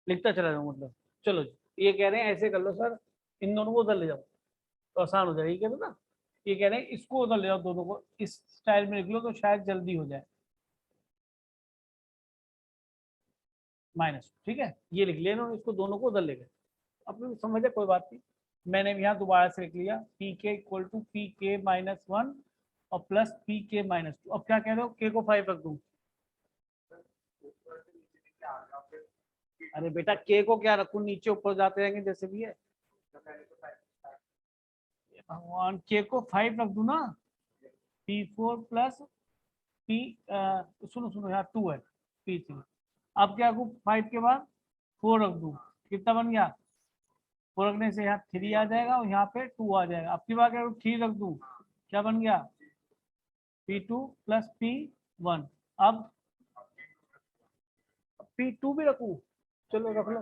लिखता चला जाऊँ मतलब। चलो जी, ये कह रहे हैं ऐसे कर लो सर, इन दोनों को उधर ले जाओ तो आसान हो जाएगा, ये कह रहे हो ना। ये कह रहे हैं इसको उधर ले जाओ, दोनों को इस स्टाइल में लिख लो तो शायद जल्दी हो जाए। माइनस, ठीक है, ये लिख लेना, इसको दोनों को उधर ले गए। अपने को समझ है, कोई बात नहीं। मैंने भी यहाँ दोबारा से लिख लिया, पी के इक्वल टू पी के माइनस वन और प्लस पी के माइनस टू। अब क्या कह रहे हो, के को 5 रख दूं? अरे बेटा के को क्या रखूं, नीचे ऊपर जाते रहेंगे जैसे भी है। भगवान, के को 5 रख दूं ना, P4 प्लस पी, सुनो सुनो यहाँ 2 है, P3। अब क्या रखूं 5 के बाद 4 रख दूं, कितना बन गया? 4 रखने से यहाँ 3 आ जाएगा और यहाँ पे 2 आ जाएगा। अब की बात करूँ 3 रख दूं, क्या बन गया? P2 plus P1। अब P2 भी रखूं, चलो रख लो।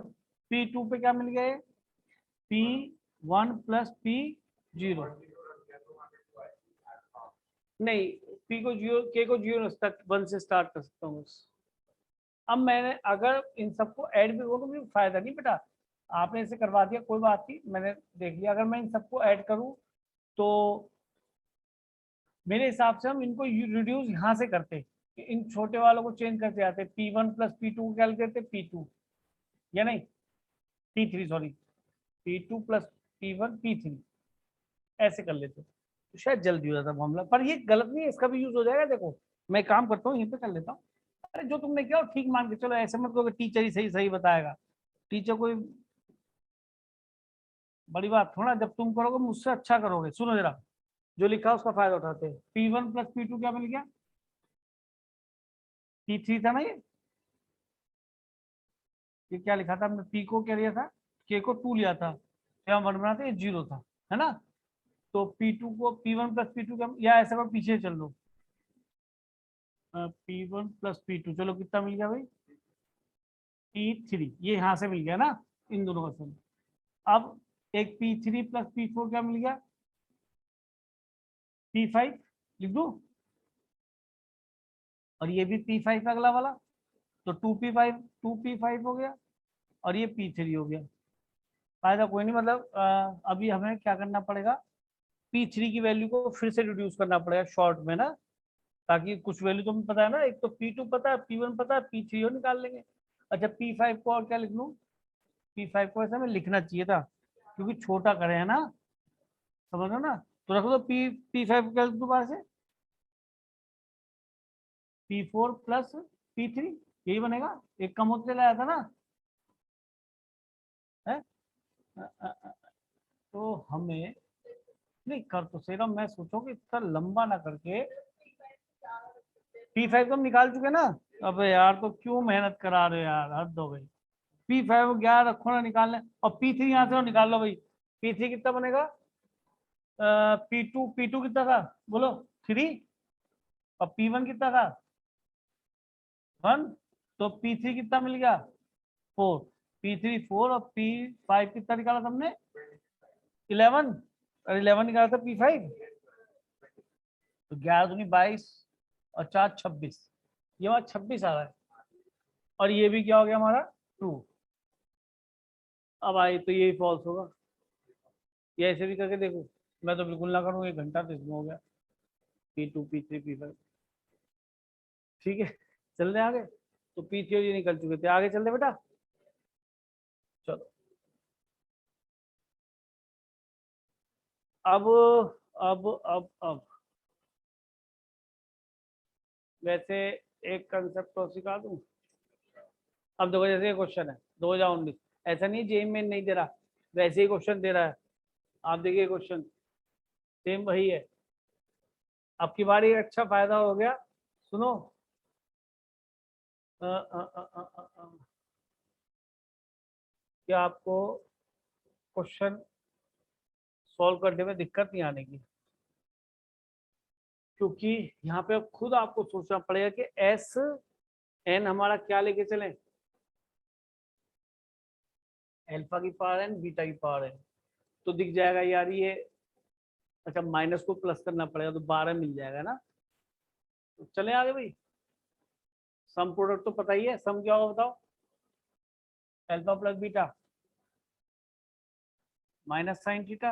P2 पे क्या मिल गया? P1 plus P0। नहीं, P को 0, K को 0 तक 1 से स्टार्ट कर सकता हूँ बस। अब मैंने अगर इन सबको ऐड भी करूँ तो मुझे फायदा नहीं बेटा, आपने इसे करवा दिया, कोई बात नहीं, मैंने देख लिया। अगर मैं इन सबको ऐड करूँ तो मेरे हिसाब से हम इनको रिड्यूस यहाँ से करते, इन छोटे वालों को चेंज करते आते, P1 प्लस P2 को क्या लिखते थे? P2 या नहीं P3, sorry, P2 plus P1 P3, ऐसे कर लेते तो शायद जल्दी हो जाता मामला। पर ये गलत नहीं है, इसका भी यूज हो जाएगा। देखो मैं काम करता हूँ, यहीं पे कर लेता हूँ। अरे जो तुमने किया ठीक मान के चलो, ऐसे मत करो कि टीचर ही सही सही बताएगा। टीचर कोई बड़ी बात थोड़ा, जब तुम करोगे मुझसे अच्छा करोगे। सुनो जरा, जो लिखा है उसका फायदा उठाते हैं। P1 प्लस P2 क्या मिल गया? P3 था ना ये क्या लिखा था हमने? P को क्या लिया था? K को 2 लिया था, यहाँ 1 बनाते, ये 0 था, है ना। तो P2 को P1 प्लस P2 का, या ऐसे में पीछे चल लो, P1 प्लस P2, चलो कितना मिल गया भाई? P3, ये यहाँ से मिल गया ना, इन दोनों का सम। अब एक P3 प्लस P4 क्या मिल गया? P5 लिख दो, और ये भी P5 अगला वाला, तो 2P5, 2P5 हो गया, और ये P3 हो गया। फायदा कोई नहीं, मतलब अभी हमें क्या करना पड़ेगा, P3 की वैल्यू को फिर से रिड्यूस करना पड़ेगा शॉर्ट में ना, ताकि कुछ वैल्यू तुम्हें पता है ना, एक तो P2 पता है, P1 पता है, P3 निकाल लेंगे। अच्छा P5 को और क्या लिख लूँ? P5 को ऐसा में लिखना चाहिए था, क्योंकि छोटा करे है ना, समझ लो ना। तो रख दो P5 क्या दोबारा से? P4 प्लस P3, यही बनेगा, एक कम होते चला जाता ना है। तो हमें नहीं कर तो सही रहा, मैं सोचो कि इतना लंबा ना करके P5 तो हम निकाल चुके ना। अबे यार तो क्यों मेहनत करा रहे हो यार, हद हो गई। P5 11 रखो ना निकालने, और P3 यहाँ से निकाल लो भाई। P3 कितना बनेगा? P2 कितना था बोलो? 3, और P1 कितना था? 1, तो P3 कितना मिल गया? 4। P3 4 और P5 कितना निकाला तुमने? 11, और 11 निकाला था P5, तो 11 दूनी 22 और 4 26, ये हमारा 26 आ रहा है। और ये भी क्या हो गया हमारा? 2। अब आई तो यही फॉल्स होगा, ये ऐसे भी करके देखो। मैं तो बिल्कुल ना करूँ, 1 घंटा तो इसमें हो गया। P2 P3 P5, ठीक है, चल रहे आगे। तो P3 ये निकल चुके थे, आगे चल रहे बेटा, चलो। अब अब वैसे एक कंसेप्ट तो सिखा दूं। अब देखो जैसे ये क्वेश्चन है 2019, ऐसा नहीं जेईई में नहीं दे रहा, वैसे ही क्वेश्चन दे रहा है। आप देखिए क्वेश्चन सेम वही है। अब की बार एक अच्छा फायदा हो गया, सुनो। क्या आपको क्वेश्चन सॉल्व करने में दिक्कत नहीं आने की, क्योंकि यहाँ पे अब खुद आपको सोचना पड़ेगा कि एस एन हमारा क्या लेके चले, अल्फा की पावर एन बीटा की पावर एन, तो दिख जाएगा यार ये। अच्छा माइनस को प्लस करना पड़ेगा तो 12 मिल जाएगा ना। तो चले आगे भाई, सम प्रोडक्ट तो पता ही है, सम क्या होगा बताओ? Alpha plus beta minus sine theta,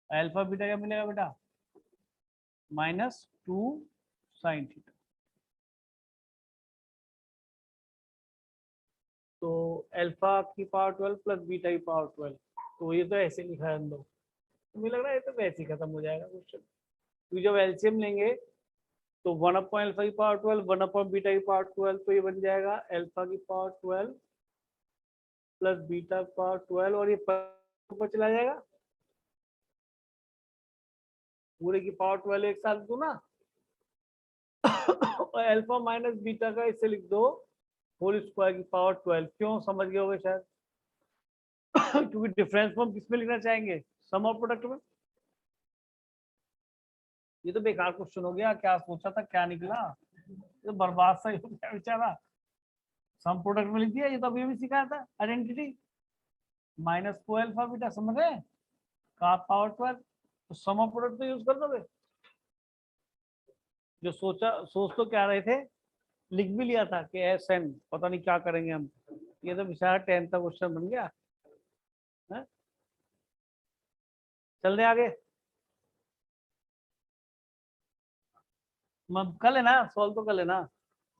alpha beta क्या मिलेगा बेटा, -2 साइन थीटा। तो अल्फा की पावर 12 प्लस बीटा की पावर 12, तो ये तो ऐसे लिखा है अंदर, मुझे लग रहा है ये तो वैसे ही खत्म हो जाएगा क्वेश्चन, क्योंकि जब एलसीएम लेंगे तो 1 अपॉन अल्फा की पावर 12 1 अपॉन बीटा की पावर 12, तो ये बन जाएगा अल्फा की पावर 12 प्लस बीटा की पावर 12, और ये ऊपर चला जाएगा, पूरे की पावर 12 एक साथ दो ना और अल्फा माइनस बीटा का इससे लिख दो होल स्क्वायर की पावर 12। क्यों, समझ गए होगे शायद क्योंकि डिफरेंस फॉर्म किसमें लिखना चाहेंगे, सम और प्रोडक्ट में। ये तो बेकार क्वेश्चन हो गया, क्या सोचा था क्या निकला, ये तो बर्बाद सा ही हो गया बेचारा। सम प्रोडक्ट में लिख दिया, ये तो अभी भी सिखाया था आइडेंटिटी, -4 अल्फा बीटा, समझ गए, का पावर 12, तो सम और प्रोडक्ट तो यूज कर दोगे। जो सोच तो क्या रहे थे, लिख भी लिया था कि एस एन पता नहीं क्या करेंगे हम, ये तो बेचारा 10th का क्वेश्चन बन गया है? चल रहे आगे, कर लेना, सॉल्व तो कर लेना,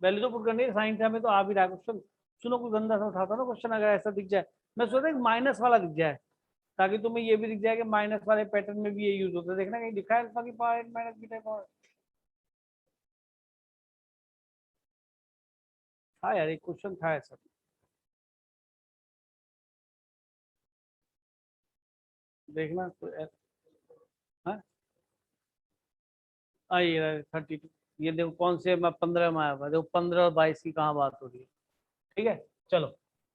वैल्यू तो पुट करनी है, साइन में तो आ भी रहा है क्वेश्चन। सुनो कोई गंदा सा उठाता ना क्वेश्चन, अगर ऐसा दिख जाए, मैं सोच रहा माइनस वाला दिख जाए, ताकि तुम्हें ये भी दिख जाए कि माइनस वाले पैटर्न में भी ये यूज होता है, देखना कहीं दिखा है अल्फा की पावर माइनस बीटा की पावर। हाँ यार, एक क्वेश्चन था ऐसा, देखना तो हाँ, ये 32, ये देखो कौन से मैं 15 में आया हुआ, देखो 15 और 22 की कहाँ बात हो रही है। ठीक है, चलो,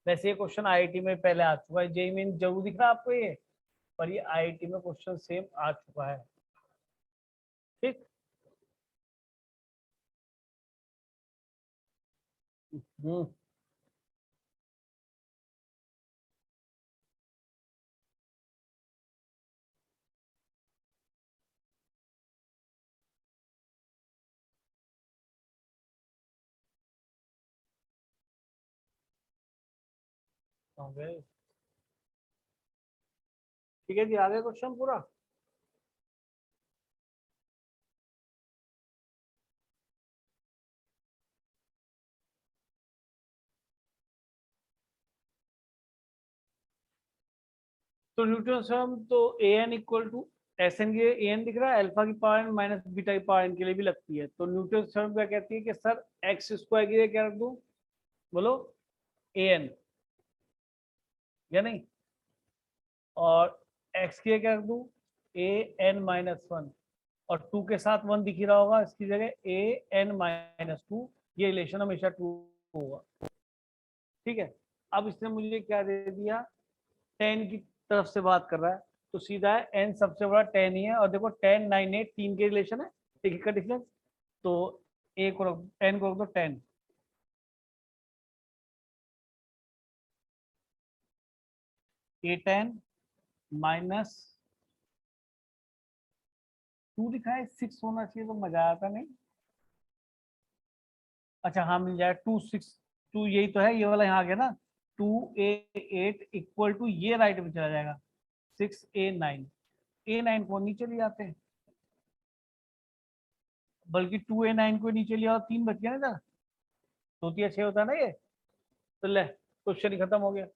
वैसे ये क्वेश्चन आईआईटी में पहले आ चुका है, जेईई में जरूर दिख रहा है आपको ये, पर ये आईआईटी में क्वेश्चन सेम आ चुका है। ठीक, हम्म, हो गए। ठीक है जी, आ गया क्वेश्चन पूरा। तो न्यूटन थ्योरम तो A N equal to S N, के ए एन दिख रहा है, अल्फा की पावर एन माइनस बीटा की पावर एन के लिए भी लगती है। तो न्यूटन थ्योरम क्या कहती है कि सर एक्स स्क्वायर के लिए क्या रख दूं, बोलो, ए एन, या नहीं, और एक्स के लिए क्या रख दूं, ए एन माइनस वन, और टू के साथ वन दिख ही रहा होगा, इसकी जगह ए एन माइनस टू, ये रिलेशन हमेशा टू होगा। ठीक है, अब इसने मुझे क्या दे दिया, 10 की तरफ से बात कर रहा है, तो सीधा है एन सबसे बड़ा 10 ही है, और देखो 10 9 8 3 के रिलेशन है, एक का डिफरेंस, तो ए को रख, एन को रख दो 10, ए 10 माइनस 2 लिखा है, 6 होना चाहिए तो मजा आता नहीं। अच्छा हाँ, मिल जाए 2 6, 2 यही तो है, ये वाला यहाँ आ गया ना, 2a8 इक्वल टू, ये राइट में चला जाएगा 6a9, a9 को नीचे ले आते हैं, बल्कि 2a9 को नीचे लिया और 3 बच गया ना, दो तिया 6 होता है ना ये, तो ले क्वेश्चन ही खत्म हो गया।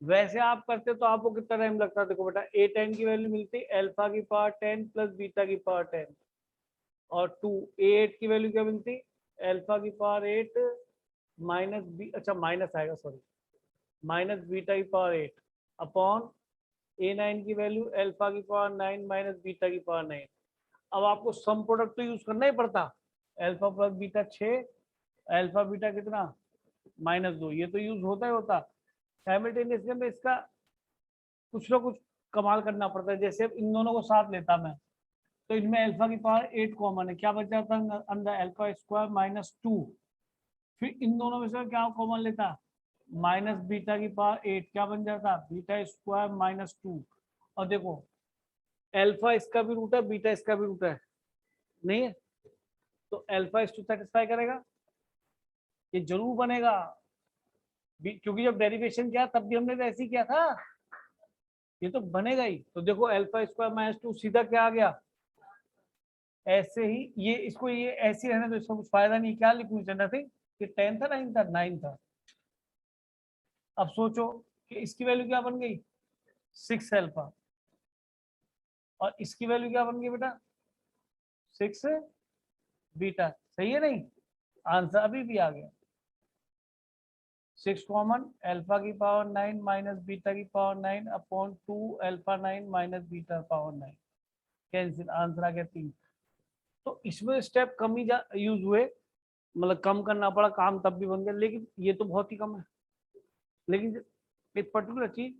वैसे आप करते तो आपको कितना टाइम लगता, देखो बेटा, ए 10 की वैल्यू मिलती अल्फा की पावर 10 प्लस बीटा की पावर 10, और 2 ए 8 की वैल्यू क्या मिलती, अल्फा की पावर 8 माइनस बी, अच्छा माइनस आएगा सॉरी, माइनस बीटा की पावर 8 अपॉन ए 9 की वैल्यू अल्फा की पावर 9 माइनस बीटा की पावर 9। अब आपको सम प्रोडक्ट तो यूज करना ही पड़ता, alpha plus beta 6, alpha beta कितना -2, ये तो यूज होता ही होता। साइमल्टेनियसली में इसका कुछ ना कुछ कमाल करना पड़ता है, जैसे इन दोनों को साथ लेता मैं, तो इनमें अल्फा की पावर 8 कॉमन है, क्या बच जाता है अंदर, अल्फा स्क्वायर -2, फिर इन दोनों में से क्या कॉमन लेता, माइनस बीटा की पावर 8, क्या बन जाता, बीटा स्क्वायर -2, और देखो अल्फा इसका भी रूट है, बीटा इसका भी रूट है, नहीं है, तो अल्फा इस टू सेटिस्फाई करेगा, ये जरूर बनेगा क्योंकि जब डेरिवेशन किया तब भी हमने तो ऐसे ही किया था, ये तो बनेगा ही। तो देखो अल्फा स्क्वायर माइनस 2 सीधा क्या आ गया, ऐसे ही ये इसको ये ऐसे ही रहने तो इसका कुछ फायदा नहीं, क्या लिखूं इसे, नथिंग, कि 10 था 9 था 9 था। अब सोचो कि इसकी वैल्यू क्या बन गई 6 अल्फा, और इसकी वैल्यू क्या बन गई बेटा 6 बीटा, सही है नहीं, आंसर अभी भी आ गया। 6 कॉमन, अल्फा की पावर 9 माइनस बीटा की power 9 upon 2 alpha 9 minus beta power 9, cancel, answer आ गया 3। तो इसमें स्टेप कम ही यूज हुए, मतलब कम करना पड़ा, काम तब भी बन गया, लेकिन ये तो बहुत ही कम है। लेकिन एक पर्टिकुलर चीज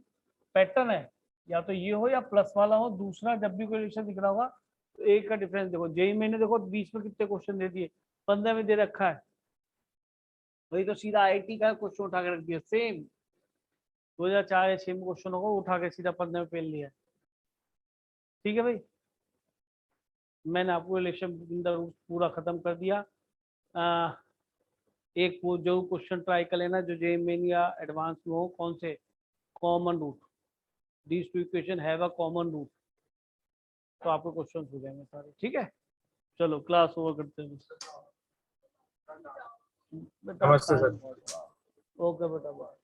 पैटर्न है, या तो ये हो या प्लस वाला हो, दूसरा जब भी कोई रिलेशन दिख रहा होगा तो एक का डिफरेंस देखो। जेई मैंने देखो 20 में कितने क्वेश्चन दे दिए, 15 में दे रखा है, वही तो सीधा आईटी का क्वेश्चन उठा के रख दिया, सेम 2004 या 6 में क्वेश्चन होगा, उठा के सीधा 15 में फेल लिया। ठीक है भाई, मैंने आपको रिलेशन इन द रूट्स पूरा खत्म कर दिया। एक वो जो क्वेश्चन ट्राई कर लेना जो जे मेन या एडवांस में हो, कौन से common root, these two equation have a common root, तो आपको क्वेश्चन हो जाएंगे सारे। ठीक है, चलो क्लास ओवर करते हैं बेटा। नमस्ते सर। ओके बेटा, बाय।